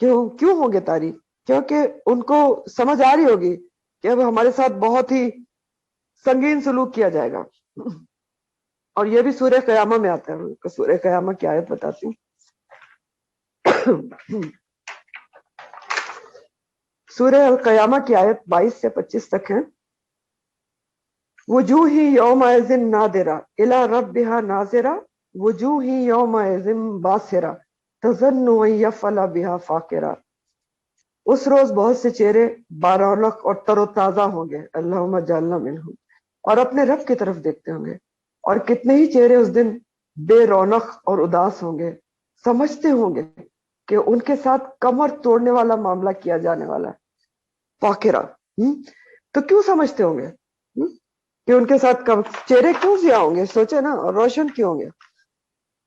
کیوں ہوں گے تاریک؟ کیونکہ ان کو سمجھ آ رہی ہوگی کہ اب ہمارے ساتھ بہت ہی سنگین سلوک کیا جائے گا. اور یہ بھی سورہ قیامہ میں آتا ہے. سورہ قیامہ کی آیت بتاتی ہوں. سورہ القیامہ کی آیت 22 سے 25 تک ہے. وجوہ یومئذ ناظرہ الی ربہا ناظرہ وجوہ یومئذ باسرہ تظن ان یفعل بہا فاقرہ. اس روز بہت سے چہرے بارونق اور تر و تازہ ہوں گے، اللہم اجعلنا منہم، اور اپنے رب کی طرف دیکھتے ہوں گے. اور کتنے ہی چہرے اس دن بے رونق اور اداس ہوں گے، سمجھتے ہوں گے کہ ان کے ساتھ کمر توڑنے والا معاملہ کیا جانے والا ہے. فاقرہ، تو کیوں سمجھتے ہوں گے کہ ان کے ساتھ چہرے کیوں سیاہ ہوں گے؟ سوچے نا. اور روشن کیوں ہوں گے؟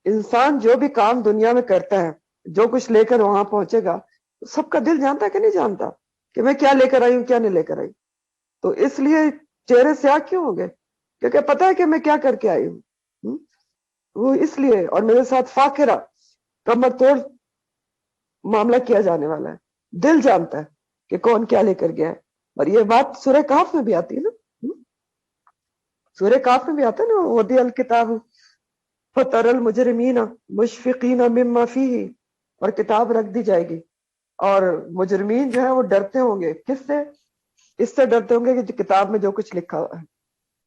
انسان جو بھی کام دنیا میں کرتا ہے، جو کچھ لے کر وہاں پہنچے گا، سب کا دل جانتا ہے کہ نہیں جانتا کہ میں کیا لے کر آئی ہوں، کیا نہیں لے کر آئی. تو اس لیے چہرے سیاہ کیوں ہوں گے؟ کیونکہ پتا ہے کہ میں کیا کر کے آئی ہوں. وہ اس لیے. اور میرے ساتھ فاقرہ، کمر توڑ معاملہ کیا جانے والا ہے. دل جانتا ہے کہ کون کیا لے کر گیا ہے. اور یہ بات سورہ کہف میں بھی آتی ہے نا. سورہ کہف میں بھی آتا ہے نا، وَوُضِعَ الْکِتَابُ فَتَرَى الْمُجْرِمِینَ مُشْفِقِینَ مِمَّا فِیہِ، اور کتاب رکھ دی جائے گی اور مجرمین جو ہیں وہ ڈرتے ہوں گے. کس سے؟ اس سے ڈرتے ہوں گے کہ کتاب میں جو کچھ لکھا ہوا ہے.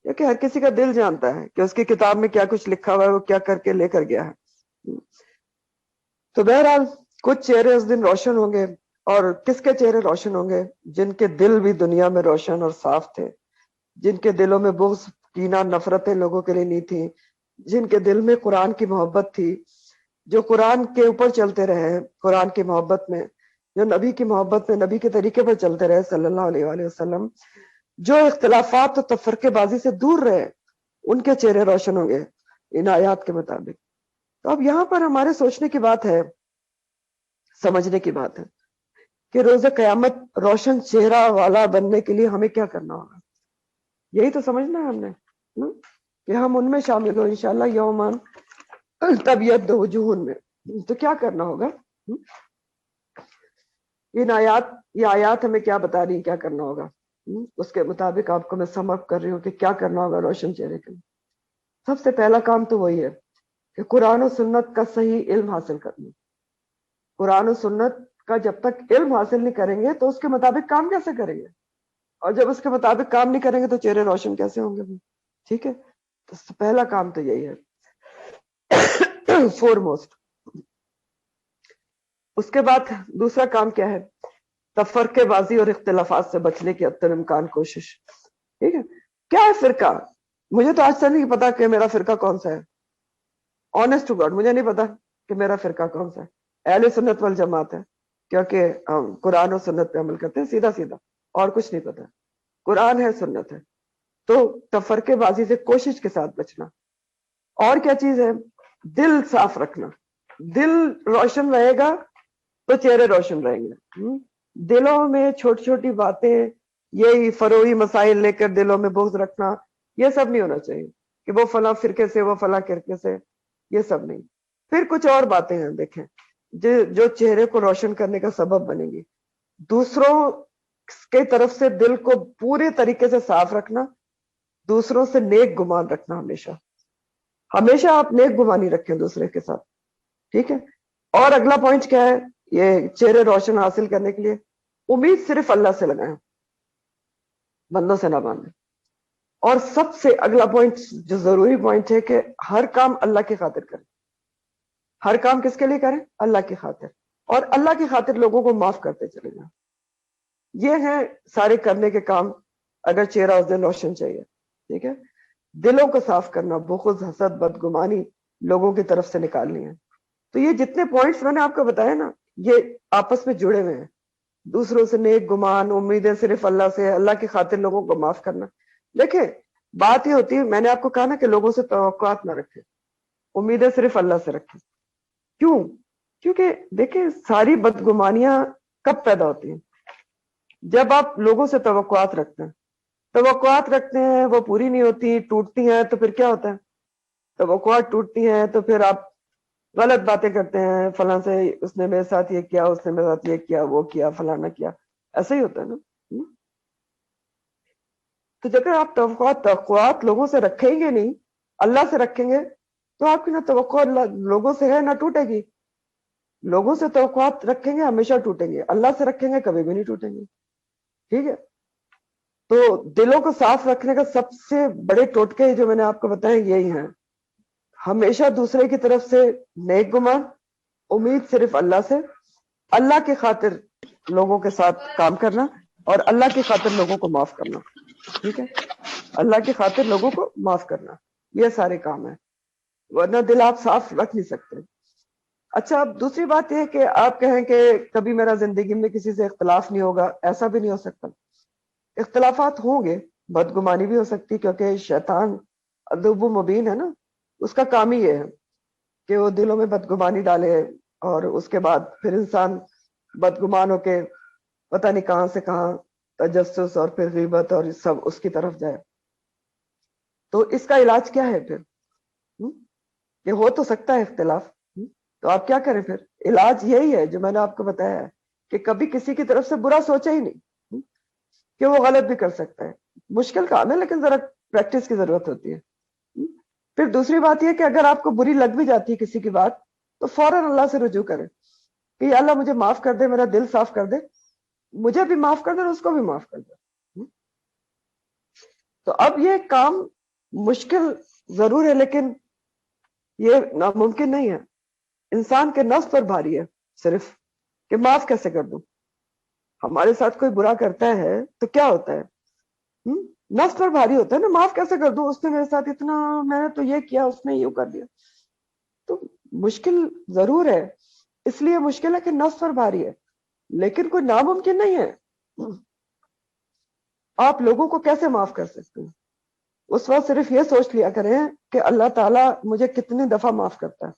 کیونکہ ہر کسی کا دل جانتا ہے کہ اس کی کتاب میں کیا کچھ لکھا ہوا ہے، وہ کیا کر کے لے کر گیا ہے. تو بہرحال کچھ چہرے اس دن روشن ہوں گے. اور کس کے چہرے روشن ہوں گے؟ جن کے دل بھی دنیا میں روشن اور صاف تھے، جن کے دلوں میں بغض، کینہ، نفرتیں لوگوں کے لیے نہیں تھیں، جن کے دل میں قرآن کی محبت تھی، جو قرآن کے اوپر چلتے رہے، قرآن کی محبت میں، جو نبی کی محبت میں، نبی کے طریقے پر چلتے رہے صلی اللہ علیہ وآلہ وسلم. جو اختلافات و تفرقے بازی سے دور رہے ان کے چہرے روشن ہوں گے ان آیات کے مطابق. تو اب یہاں پر ہمارے سوچنے کی بات ہے، سمجھنے کی بات ہے کہ روز قیامت روشن چہرہ والا بننے کے لیے ہمیں کیا کرنا ہوگا. یہی تو سمجھنا ہے ہم نے کہ ہم ان میں شامل ہوں انشاءاللہ یومان طبیعت وجوہ میں. تو کیا کرنا ہوگا؟ یہ آیات ہمیں کیا بتا رہی ہیں کیا کرنا ہوگا. اس کے مطابق آپ کو میں سم اپ کر رہی ہوں کہ کیا کرنا ہوگا روشن چہرے کے لیے. سب سے پہلا کام تو وہی ہے کہ قرآن و سنت کا صحیح علم حاصل کرنا. قرآن و سنت کا جب تک علم حاصل نہیں کریں گے تو اس کے مطابق کام کیسے کریں گے؟ اور جب اس کے مطابق کام نہیں کریں گے تو چہرے روشن کیسے ہوں گے؟ ٹھیک ہے، تو پہلا کام تو یہی ہے فور موسٹ. اس کے بعد دوسرا کام کیا ہے؟ تفرقے بازی اور اختلافات سے بچنے کی حتی الامکان کوشش. ٹھیک ہے، کیا ہے فرقہ؟ مجھے تو آج سے نہیں پتا کہ میرا فرقہ کون سا ہے. آنےسٹ ٹو گاڈ مجھے نہیں پتا کہ میرا فرقہ کون سا ہے. اہل سنت والجماعت ہے کیونکہ ہم قرآن و سنت پہ عمل کرتے ہیں سیدھا سیدھا، اور کچھ نہیں پتا. قرآن ہے، سنت ہے. تو تفرقے بازی سے کوشش کے ساتھ بچنا. اور کیا چیز ہے؟ دل صاف رکھنا. دل روشن رہے گا تو چہرے روشن رہیں گے. دلوں میں چھوٹی چھوٹی باتیں، یہی فروعی مسائل لے کر دلوں میں بغض رکھنا، یہ سب نہیں ہونا چاہیے کہ وہ فلاں فرقے سے، وہ فلاں فرقے سے، یہ سب نہیں. پھر کچھ اور باتیں ہیں دیکھیں جو چہرے کو روشن کرنے کا سبب بنے گی. دوسروں کی طرف سے دل کو پورے طریقے سے صاف رکھنا، دوسروں سے نیک گمان رکھنا. ہمیشہ آپ نیک گمانی رکھیں دوسرے کے ساتھ. ٹھیک ہے. اور اگلا پوائنٹ کیا ہے یہ چہرے روشن حاصل کرنے کے لیے؟ امید صرف اللہ سے لگائیں، بندوں سے نہ باندھیں. اور سب سے اگلا پوائنٹ جو ضروری پوائنٹ ہے کہ ہر کام اللہ کی خاطر کریں. ہر کام کس کے لیے کریں؟ اللہ کی خاطر. اور اللہ کی خاطر لوگوں کو معاف کرتے چلے جائیں. یہ ہیں سارے کرنے کے کام اگر چہرہ اس دن روشن چاہیے. ٹھیک ہے. دلوں کو صاف کرنا، بغض، حسد، بدگمانی لوگوں کی طرف سے نکالنی ہے. تو یہ جتنے پوائنٹس میں نے آپ کو بتایا نا، یہ آپس میں جڑے ہوئے ہیں. دوسروں سے نیک گمان، امیدیں صرف اللہ سے، اللہ کی خاطر لوگوں کو معاف کرنا. دیکھیں بات یہ ہوتی ہے، میں نے آپ کو کہا نا کہ لوگوں سے توقعات نہ رکھیں، امیدیں صرف اللہ سے رکھیں. کیوں؟ کیونکہ دیکھیں ساری بدگمانیاں کب پیدا ہوتی ہیں؟ جب آپ لوگوں سے توقعات رکھتے ہیں، وہ پوری نہیں ہوتی، ٹوٹتی ہیں، تو پھر کیا ہوتا ہے؟ توقعات ٹوٹتی ہیں تو پھر آپ غلط باتیں کرتے ہیں، فلاں سے اس نے میرے ساتھ یہ کیا، اس نے میرے ساتھ یہ کیا، وہ کیا، فلانا کیا. ایسا ہی ہوتا ہے نا. تو جب آپ توقعات لوگوں سے رکھیں گے نہیں، اللہ سے رکھیں گے، تو آپ کی نہ توقع لوگوں سے ہے نہ ٹوٹے گی. لوگوں سے توقعات رکھیں گے ہمیشہ ٹوٹیں گے، اللہ سے رکھیں گے کبھی بھی نہیں ٹوٹیں گے. ٹھیک ہے. تو دلوں کو صاف رکھنے کا سب سے بڑے ٹوٹکے جو میں نے آپ کو بتائے یہی ہیں. ہمیشہ دوسرے کی طرف سے نیک گمان، امید صرف اللہ سے، اللہ کی خاطر لوگوں کے ساتھ کام کرنا، اور اللہ کی خاطر لوگوں کو معاف کرنا. ٹھیک ہے. اللہ کی خاطر لوگوں کو معاف کرنا، یہ سارے کام ہیں، ورنہ دل آپ صاف رکھ نہیں سکتے. اچھا اب دوسری بات یہ کہ آپ کہیں کہ کبھی میرا زندگی میں کسی سے اختلاف نہیں ہوگا، ایسا بھی نہیں ہو سکتا. اختلافات ہوں گے، بدگمانی بھی ہو سکتی، کیونکہ شیطان عدو مبین ہے نا، اس کا کام ہی یہ ہے کہ وہ دلوں میں بدگمانی ڈالے، اور اس کے بعد پھر انسان بدگمان ہو کے پتہ نہیں کہاں سے کہاں تجسس اور پھر غیبت اور سب اس کی طرف جائے. تو اس کا علاج کیا ہے پھر؟ یہ ہو تو سکتا ہے اختلاف، تو آپ کیا کریں پھر؟ علاج یہی ہے جو میں نے آپ کو بتایا ہے کہ کبھی کسی کی طرف سے برا سوچا ہی نہیں کہ وہ غلط بھی کر سکتا ہے. مشکل کام ہے لیکن ذرا پریکٹس کی ضرورت ہوتی ہے. پھر دوسری بات یہ کہ اگر آپ کو بری لگ بھی جاتی ہے کسی کی بات، تو فوراً اللہ سے رجوع کریں کہ یا اللہ مجھے معاف کر دے، میرا دل صاف کر دے، مجھے بھی معاف کر دے اور اس کو بھی معاف کر دے. تو اب یہ کام مشکل ضرور ہے لیکن یہ ناممکن نہیں ہے. انسان کے نفس پر بھاری ہے صرف کہ معاف کیسے کر دوں. ہمارے ساتھ کوئی برا کرتا ہے تو کیا ہوتا ہے؟ نفس پر بھاری ہوتا ہے نا، معاف کیسے کر دوں، اس نے میرے ساتھ اتنا، میں نے تو یہ کیا، اس نے یوں کر دیا. تو مشکل ضرور ہے، اس لیے مشکل ہے کہ نفس پر بھاری ہے، لیکن کوئی ناممکن نہیں ہے. آپ لوگوں کو کیسے معاف کر سکتے ہیں؟ اس وقت صرف یہ سوچ لیا کریں کہ اللہ تعالیٰ مجھے کتنی دفعہ معاف کرتا ہے،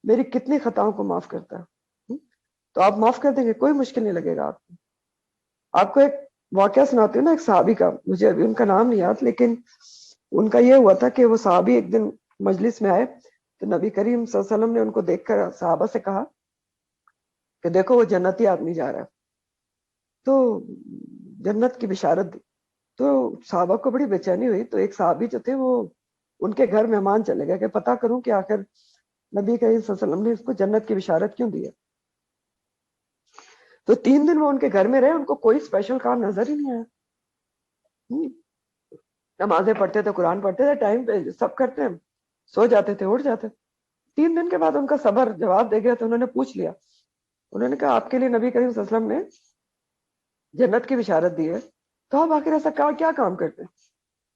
میری کتنی خطاؤں کو معاف کرتا ہے، تو آپ معاف کر دیں گے، کوئی مشکل نہیں لگے گا آپ کو. آپ کو ایک واقعہ سناتی ہوں نا، ایک صحابی کا، مجھے ابھی ان کا نام نہیں یاد، لیکن ان کا یہ ہوا تھا کہ وہ صحابی ایک دن مجلس میں آئے تو نبی کریم صلی اللہ علیہ وسلم نے ان کو دیکھ کر صحابہ سے کہا کہ دیکھو وہ جنتی آدمی جا رہا ہے، تو جنت کی بشارت دی. تو صحابہ کو بڑی بے چینی ہوئی، تو ایک صحابی جو تھے وہ ان کے گھر مہمان چلے گئے کہ پتہ کروں کہ آخر نبی کریم صلی اللہ علیہ وسلم نے اس کو جنت کی بشارت کیوں دی ہے. تو 3 دن وہ ان کے گھر میں رہے، ان کو کوئی اسپیشل کام نظر ہی نہیں آیا. نمازیں پڑھتے تھے، قرآن پڑھتے تھے، ٹائم پہ سب کرتے ہیں، سو جاتے تھے، اٹھ جاتے. 3 دن کے بعد ان کا صبر جواب دے گیا تو انہوں نے پوچھ لیا، انہوں نے کہا آپ کے لیے نبی کریم صلی اللہ علیہ وسلم نے جنت کی بشارت دی ہے، تو آپ آخر ایسا کیا کام کرتے ہیں؟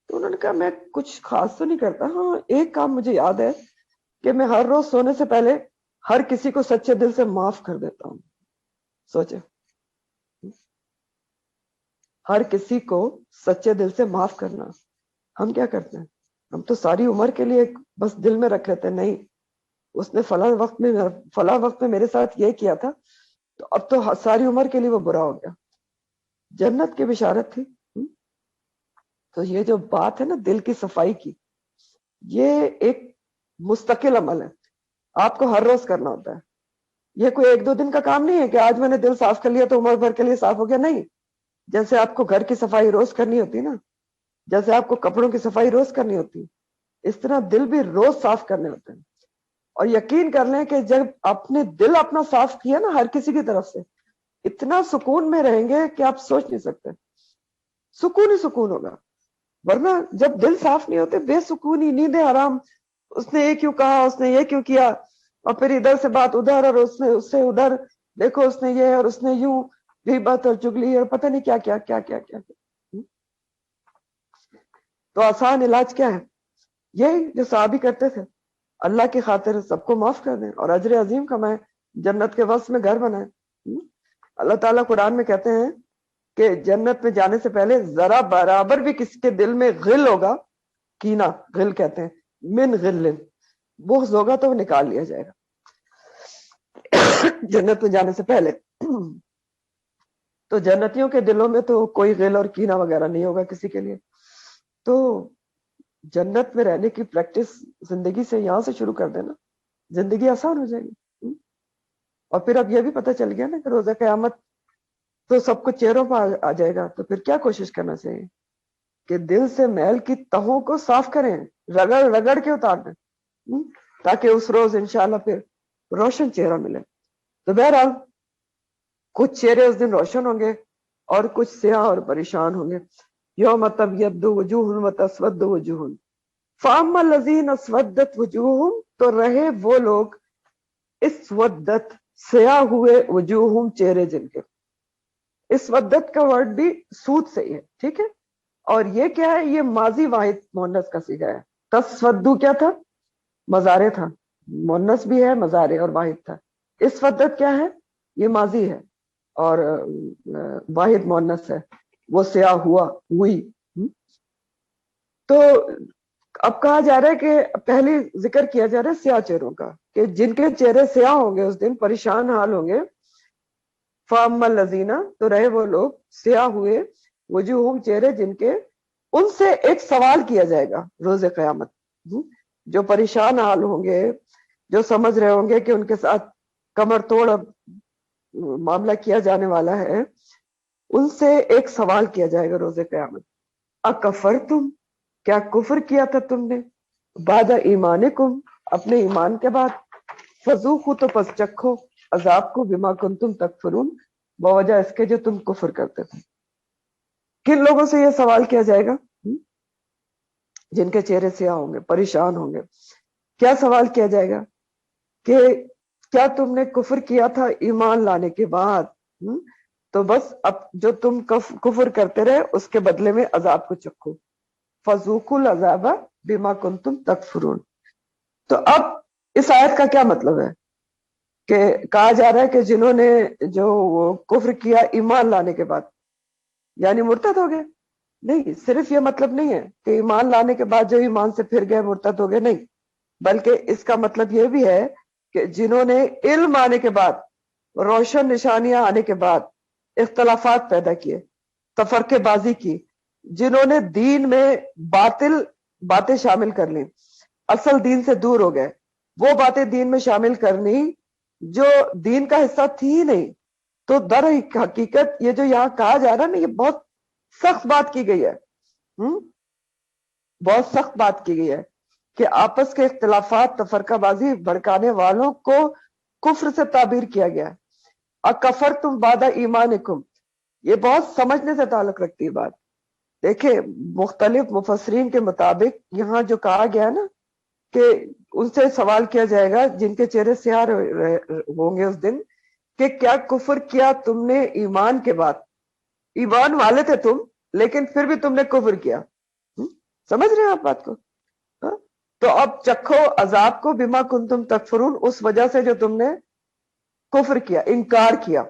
تو انہوں نے کہا میں کچھ خاص تو نہیں کرتا، ہاں ایک کام مجھے یاد ہے کہ میں ہر روز سونے سے پہلے ہر کسی کو سچے دل سے معاف کر دیتا ہوں. سوچے، ہر کسی کو سچے دل سے معاف کرنا. ہم کیا کرتے ہیں؟ ہم تو ساری عمر کے لیے بس دل میں رکھ لیتے ہیں، نہیں اس نے فلاں وقت میں میرے ساتھ یہ کیا تھا، تو اب تو ساری عمر کے لیے وہ برا ہو گیا. جنت کی بشارت تھی. تو یہ جو بات ہے نا دل کی صفائی کی، یہ ایک مستقل عمل ہے، آپ کو ہر روز کرنا ہوتا ہے. یہ کوئی 1-2 دن کا کام نہیں ہے کہ آج میں نے دل صاف کر لیا تو عمر بھر کے لیے صاف ہو گیا. نہیں، جیسے آپ کو گھر کی صفائی روز کرنی ہوتی نا، جیسے آپ کو کپڑوں کی صفائی روز کرنی ہوتی، اس طرح دل بھی روز صاف کرنے ہوتے ہیں. اور یقین کر لیں کہ جب آپ نے دل اپنا صاف کیا نا ہر کسی کی طرف سے، اتنا سکون میں رہیں گے کہ آپ سوچ نہیں سکتے. سکون ہی سکون ہوگا. ورنہ جب دل صاف نہیں ہوتے، بے سکونی، نیندیں حرام، اس نے یہ کیوں کہا، اس نے یہ کیوں کیا، اور پھر ادھر سے بات ادھر، اور اس نے اس سے ادھر، دیکھو اس نے یہ اور اس نے یوں، غیبت اور چگلی اور پتہ نہیں کیا کیا کیا کیا کیا. تو آسان علاج کیا ہے؟ یہی جو صحابی کرتے تھے، اللہ کی خاطر سب کو معاف کر دیں اور اجر عظیم کمائیں، جنت کے وصف میں گھر بنائیں. اللہ تعالیٰ قرآن میں کہتے ہیں کہ جنت میں جانے سے پہلے ذرا برابر بھی کسی کے دل میں غل ہوگا، کینہ، غل کہتے ہیں، من غل، بغض ہوگا تو وہ نکال لیا جائے گا جنت میں جانے سے پہلے. تو جنتیوں کے دلوں میں تو کوئی غل اور کینہ وغیرہ نہیں ہوگا کسی کے لیے. تو جنت میں رہنے کی پریکٹس زندگی سے یہاں سے شروع کر دینا، زندگی آسان ہو جائے گی. اور پھر اب یہ بھی پتہ چل گیا نا کہ روزہ قیامت تو سب کچھ چہروں پر آ جائے گا، تو پھر کیا کوشش کرنا چاہیے کہ دل سے میل کی تہوں کو صاف کریں، رگڑ رگڑ کے اتار دیں، تاکہ اس روز انشاءاللہ پھر روشن چہرہ ملے. تو بہرحال کچھ چہرے اس دن روشن ہوں گے اور کچھ سیاہ اور پریشان ہوں گے. یوم تبیض وجوہ وتسود وجوہ فاما الذین اسودت وجوہہم، تو رہے وہ لوگ اسودت سیاہ ہوئے وجوہہم چہرے جن کے. اسودت کا ورڈ بھی سود سے ہی ہے، ٹھیک ہے، اور یہ کیا ہے؟ یہ ماضی واحد مؤنث کا صیغہ ہے. تسودو کیا تھا؟ مضارع تھا، مؤنث بھی ہے، مضارع اور واحد تھا. اسودت کیا ہے؟ یہ ماضی ہے اور واحد مؤنث ہے، وہ سیاہ ہوا، ہوئی. تو اب کہا جا رہا ہے کہ پہلے ذکر کیا جا رہا ہے سیاہ چہروں کا، کہ جن کے چہرے سیاہ ہوں گے اس دن، پریشان حال ہوں گے. فَأَمَّا الَّذِينَ، تو رہے وہ لوگ سیاہ ہوئے وجوہہم چہرے جن کے، ان سے ایک سوال کیا جائے گا روز قیامت. جو پریشان حال ہوں گے، جو سمجھ رہے ہوں گے کہ ان کے ساتھ کمر توڑ معاملہ کیا جانے والا ہے، ان سے ایک سوال کیا جائے گا روز قیامت. اکفرتم، کیا کفر کیا تھا تم نے، بعد ایمانکم، اپنے ایمان کے بعد، فذوقوا، تو پس چکھو، عذاب کو، بما کنتم تکفرون، بوجہ اس کے جو تم کفر کرتے تھے. کن لوگوں سے یہ سوال کیا جائے گا؟ جن کے چہرے سیاہ ہوں گے، پریشان ہوں گے. کیا سوال کیا جائے گا کہ کیا تم نے کفر کیا تھا ایمان لانے کے بعد؟ تو بس اب جو تم کفر کرتے رہے اس کے بدلے میں عذاب کو چکھو. فذوقوا العذاب بما کنتم تکفرون. تو اب اس آیت کا کیا مطلب ہے؟ کہ کہا جا رہا ہے کہ جنہوں نے جو کفر کیا ایمان لانے کے بعد، یعنی مرتد ہو گئے، نہیں، صرف یہ مطلب نہیں ہے کہ ایمان لانے کے بعد جو ایمان سے پھر گئے مرتد ہو گئے، نہیں، بلکہ اس کا مطلب یہ بھی ہے کہ جنہوں نے علم آنے کے بعد، روشن نشانیاں آنے کے بعد اختلافات پیدا کیے، تفرقے بازی کی، جنہوں نے دین میں باطل باتیں شامل کر لی، اصل دین سے دور ہو گئے، وہ باتیں دین میں شامل کرنی جو دین کا حصہ تھی ہی نہیں. تو در حقیقت یہ جو یہاں کہا جا رہا ہے نا، یہ بہت سخت بات کی گئی ہے، بہت سخت بات کی گئی ہے کہ آپس کے اختلافات، تفرقہ بازی بھڑکانے والوں کو کفر سے تعبیر کیا گیا. اکفرتم بعد ایمانکم، یہ بہت سمجھنے سے تعلق رکھتی ہے بات. دیکھیں مختلف مفسرین کے مطابق یہاں جو کہا گیا نا کہ ان سے سوال کیا جائے گا جن کے چہرے سیاہ ہوں گے اس دن، کہ کیا کفر کیا تم نے ایمان کے بعد؟ ایمان والے تھے تم، لیکن پھر بھی تم نے کفر کیا. سمجھ رہے ہیں آپ بات کو؟ تو اب چکھو عذاب کو بما کنتم تکفرون، اس وجہ سے جو تم نے کفر کیا، انکار کیا.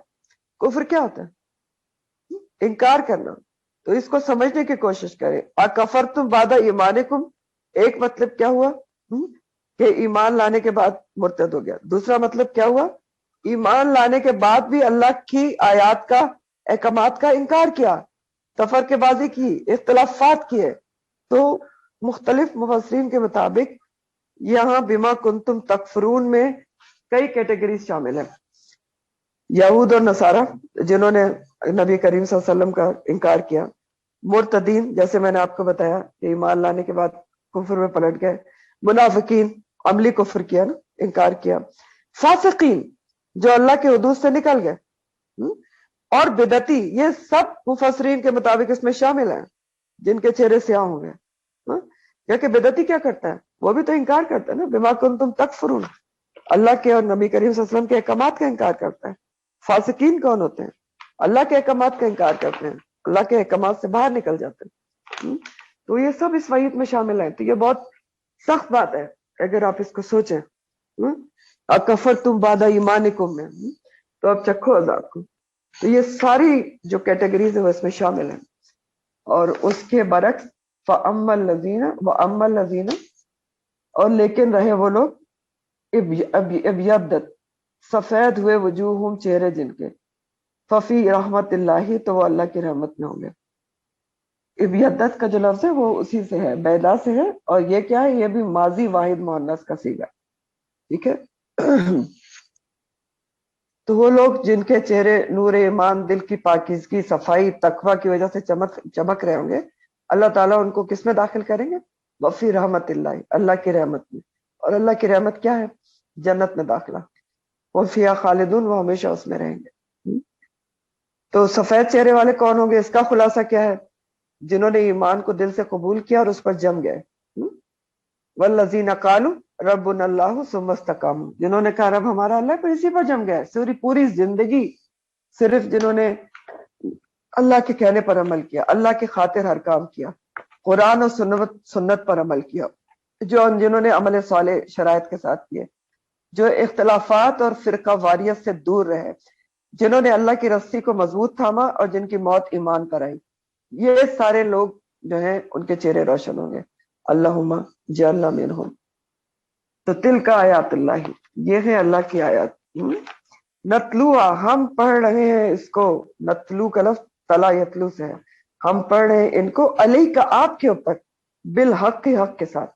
کفر کیا ہوتا ہے؟ انکار کرنا. تو اس کو سمجھنے کی کوشش کریں. اکفرتم بعد ایمانکم، ایک مطلب کیا ہوا کہ ایمان لانے کے بعد مرتد ہو گیا. دوسرا مطلب کیا ہوا؟ ایمان لانے کے بعد بھی اللہ کی آیات کا، احکامات کا انکار کیا، تفرقے بازی کی، اختلافات کیے. تو مختلف مفسرین کے مطابق یہاں بما کنتم تکفرون میں کئی کیٹیگریز شامل ہیں. یہود اور نصارہ جنہوں نے نبی کریم صلی اللہ علیہ وسلم کا انکار کیا، مرتدین جیسے میں نے آپ کو بتایا کہ ایمان لانے کے بعد کفر میں پلٹ گئے، منافقین عملی کفر کیا نا، انکار کیا، فاسقین جو اللہ کے حدود سے نکل گئے، اور بدعتی، یہ سب مفسرین کے مطابق اس میں شامل ہیں جن کے چہرے سیاہ ہوں گے. کیونکہ بدعتی کیا کرتا ہے؟ وہ بھی تو انکار کرتا ہے نا، بما کنتم تکفرون، اللہ کے اور نبی کریم صلی اللہ علیہ وسلم کے احکامات کا انکار کرتا ہے. فاسقین کون ہوتے ہیں؟ اللہ کے احکامات کا انکار کرتے ہیں، اللہ کے احکامات سے باہر نکل جاتے ہیں. تو یہ سب اس وعید میں شامل ہیں. تو یہ بہت سخت بات ہے اگر آپ اس کو سوچیں. اکفرتم بعد ایمانکم میں، تو اب چکھو عذاب کو. تو یہ ساری جو کیٹیگریز ہیں وہ اس میں شامل ہیں. اور اس کے برعکس فَأَمَّا الَّذِينَ وَأَمَّا الَّذِينَ، اور لیکن رہے وہ لوگ ابیضت، سفید ہوئے، وجوہہم، چہرے جن کے، ففی رحمت اللہ، تو وہ اللہ کی رحمت میں ہوں گے. ابیضت کا جو لفظ ہے وہ اسی سے ہے، بیدا سے ہے. اور یہ کیا ہے؟ یہ بھی ماضی واحد مؤنث کا صیغہ، ٹھیک ہے. تو وہ لوگ جن کے چہرے نور ایمان، دل کی پاکیزگی، صفائی، تقوی کی وجہ سے چمک رہے ہوں گے، اللہ تعالیٰ ان کو کس میں داخل کریں گے؟ وفی رحمت اللہ، اللہ کی رحمت میں. اور اللہ کی رحمت کیا ہے؟ جنت میں داخلہ. وہ فیہا خالدون، وہ ہمیشہ اس میں رہیں گے. تو سفید چہرے والے کون ہوں گے؟ اس کا خلاصہ کیا ہے؟ جنہوں نے ایمان کو دل سے قبول کیا اور اس پر جم گئے. والذین قالوا ربنا اللہ ثم استقاموا، جنہوں نے کہا رب ہمارا اللہ، پھر اسی پر جم گئے. پوری زندگی صرف جنہوں نے اللہ کے کہنے پر عمل کیا، اللہ کی خاطر ہر کام کیا، قرآن اور سنت پر عمل کیا، جنہوں نے عمل صالح شرائط کے ساتھ کیے، جو اختلافات اور فرقہ واریت سے دور رہے، جنہوں نے اللہ کی رسی کو مضبوط تھاما، اور جن کی موت ایمان پر آئی، یہ سارے لوگ جو ہیں ان کے چہرے روشن ہوں گے. اللہم جعلنا منہم. تو تلک آیات اللہ، یہ ہے اللہ کی آیات. نتلوہا، ہم پڑھ رہے ہیں اس کو. نتلو کا لفظ تلا یتلو سے ہے، ہم پڑھ رہے ہیں ان کو، علیہ کا، آپ کے اوپر، بالحق، حق کے ساتھ.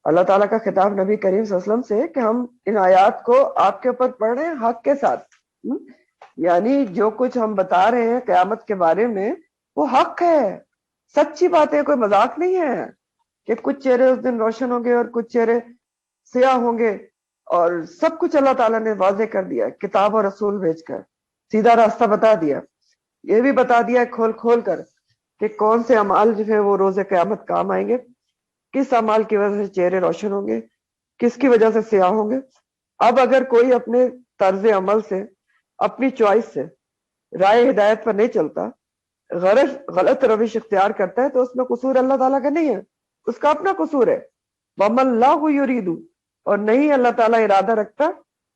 اللہ تعالیٰ کا خطاب نبی کریم صلی اللہ علیہ وسلم سے کہ ہم ان آیات کو آپ کے اوپر پڑھ رہے ہیں حق کے ساتھ. یعنی جو کچھ ہم بتا رہے ہیں قیامت کے بارے میں وہ حق ہے، سچی بات ہے، کوئی مذاق نہیں ہے کہ کچھ چہرے اس دن روشن ہوں گے اور کچھ چہرے سیاہ ہوں گے. اور سب کچھ اللہ تعالیٰ نے واضح کر دیا، کتاب اور رسول بھیج کر سیدھا راستہ بتا دیا. یہ بھی بتا دیا کھول کھول کر کہ کون سے اعمال جو ہے وہ روز قیامت کام آئیں گے، کس اعمال کی وجہ سے چہرے روشن ہوں گے، کس کی وجہ سے سیاہ ہوں گے. اب اگر کوئی اپنے طرز عمل سے، اپنی چوائس سے، رائے ہدایت پر نہیں چلتا، غلط روش اختیار کرتا ہے، تو اس میں قصور اللہ تعالیٰ کا نہیں ہے، اس کا اپنا قصور ہے. وَمَا اللَّهُ يُرِيدُ، اور نہیں اللہ تعالیٰ ارادہ رکھتا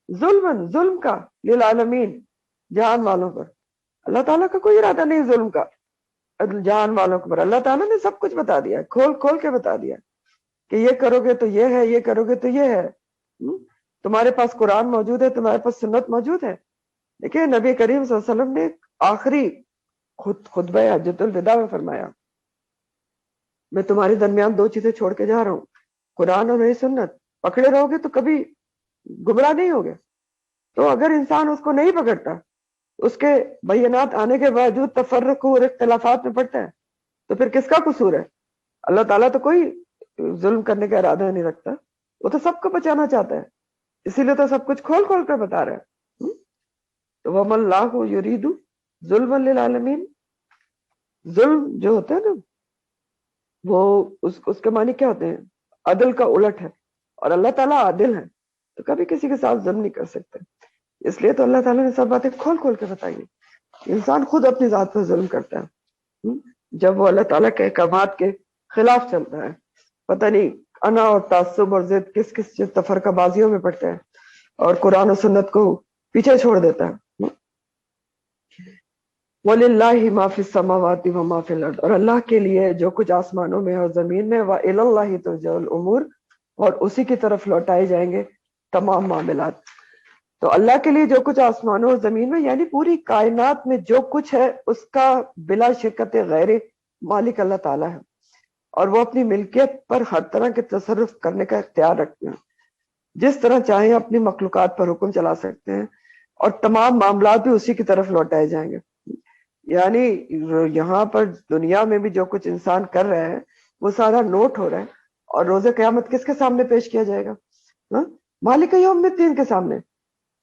ظلم کا، للعالمین، جہان والوں پر. اللہ تعالیٰ کا کوئی ارادہ نہیں ظلم کا. جان والوں کے اوپر اللہ تعالیٰ نے سب کچھ بتا دیا، کھول کھول کے بتا دیا کہ یہ کرو گے تو یہ ہے، یہ کرو گے تو یہ ہے۔ تمہارے پاس قرآن موجود ہے، تمہارے پاس سنت موجود ہے۔ دیکھیں نبی کریم صلی اللہ علیہ وسلم نے آخری خطبہ حجۃ الوداع میں فرمایا میں تمہارے درمیان دو چیزیں چھوڑ کے جا رہا ہوں، قرآن اور میری سنت، پکڑے رہو گے تو کبھی گمراہ نہیں ہوگے۔ تو اگر انسان اس کو نہیں پکڑتا، اس کے بینات آنے کے باوجود تفرق اور اختلافات میں پڑتا ہے، تو پھر کس کا قصور ہے؟ اللہ تعالیٰ تو کوئی ظلم کرنے کا ارادہ نہیں رکھتا، وہ تو سب کو بچانا چاہتا ہے، اسی لیے تو سب کچھ کھول کھول کر بتا رہا ہے۔ تو وَمَا اللَّهُ يُرِيدُ ظُلْمًا لِلْعَالَمِينَ، ظلم جو ہوتا ہے نا وہ اس کے معنی کیا ہوتے ہیں؟ عدل کا الٹ ہے، اور اللہ تعالیٰ عادل ہے تو کبھی کسی کے ساتھ ظلم نہیں کر سکتے۔ اس لیے تو اللہ تعالیٰ نے سب باتیں کھول کھول کے بتائی ہیں۔ انسان خود اپنی ذات پر ظلم کرتا ہے جب وہ اللہ تعالیٰ کے احکامات کے خلاف چلتا ہے، پتہ نہیں انا اور تعصب اور ضد کس کس تفرقہ بازیوں میں پڑتا ہے اور قرآن و سنت کو پیچھے چھوڑ دیتا ہے۔ وَلِلَّهِ مَا فِي السَّمَاوَاتِ وَمَا فِي الْأَرْضِ، اور اللہ کے لیے جو کچھ آسمانوں میں اور زمین میں، وَإِلَى اللَّهِ تُرْجَعُ الْأُمُورُ، اور اسی کی طرف لوٹائے جائیں گے تمام معاملات۔ تو اللہ کے لیے جو کچھ آسمانوں اور زمین میں، یعنی پوری کائنات میں جو کچھ ہے اس کا بلا شرکت غیر مالک اللہ تعالیٰ ہے، اور وہ اپنی ملکیت پر ہر طرح کے تصرف کرنے کا اختیار رکھتے ہیں، جس طرح چاہیں اپنی مخلوقات پر حکم چلا سکتے ہیں، اور تمام معاملات بھی اسی کی طرف لوٹائے جائیں گے۔ یعنی یہاں پر دنیا میں بھی جو کچھ انسان کر رہا ہے وہ سارا نوٹ ہو رہا ہے، اور روز قیامت کس کے سامنے پیش کیا جائے گا؟ مالک یوم الدین کے سامنے۔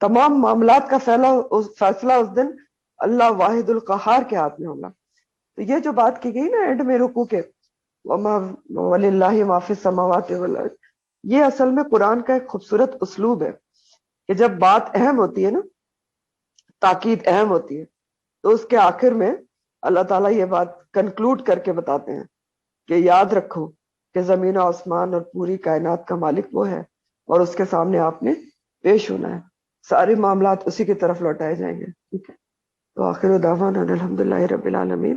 تمام معاملات کا فیصلہ اس دن اللہ واحد القہار کے ہاتھ میں ہوگا۔ تو یہ جو بات کی گئی نا اینڈ میں رکوع کے وَلِلَّهِ مَا فِي السَّمَاوَاتِ وَالْأَرْضِ، یہ اصل میں قرآن کا ایک خوبصورت اسلوب ہے کہ جب بات اہم ہوتی ہے نا، تاکید اہم ہوتی ہے، تو اس کے آخر میں اللہ تعالیٰ یہ بات کنکلوڈ کر کے بتاتے ہیں کہ یاد رکھو کہ زمین و آسمان اور پوری کائنات کا مالک وہ ہے، اور اس کے سامنے آپ نے پیش ہونا ہے، سارے معاملات اسی کی طرف لوٹائے جائیں گے۔ ٹھیک ہے، تو آخر دعوانا الحمدللہ رب العالمین،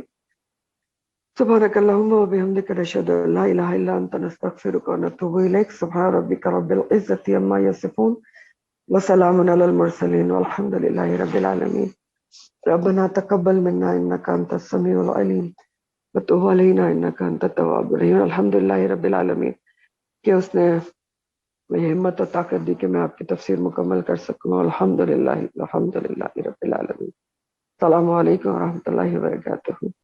سبحانک اللہم و بحمدک، نشہد ان لا الہ الا انت، نستغفرک و نتوب الیک۔ سبحان ربک رب العزۃ عما یصفون وسلام علی المرسلین والحمد للہ رب العالمین۔ ربنا تقبل منا انك انت السميع العليم وتب علينا انك انت التواب الرحيم۔ الحمدللہ رب العالمین کہ اس نے مجھے ہمت اور طاقت دی کہ میں آپ کی تفسیر مکمل کر سکوں۔ الحمدللہ رب العالمین۔ السلام علیکم ورحمۃ اللہ وبرکاتہ۔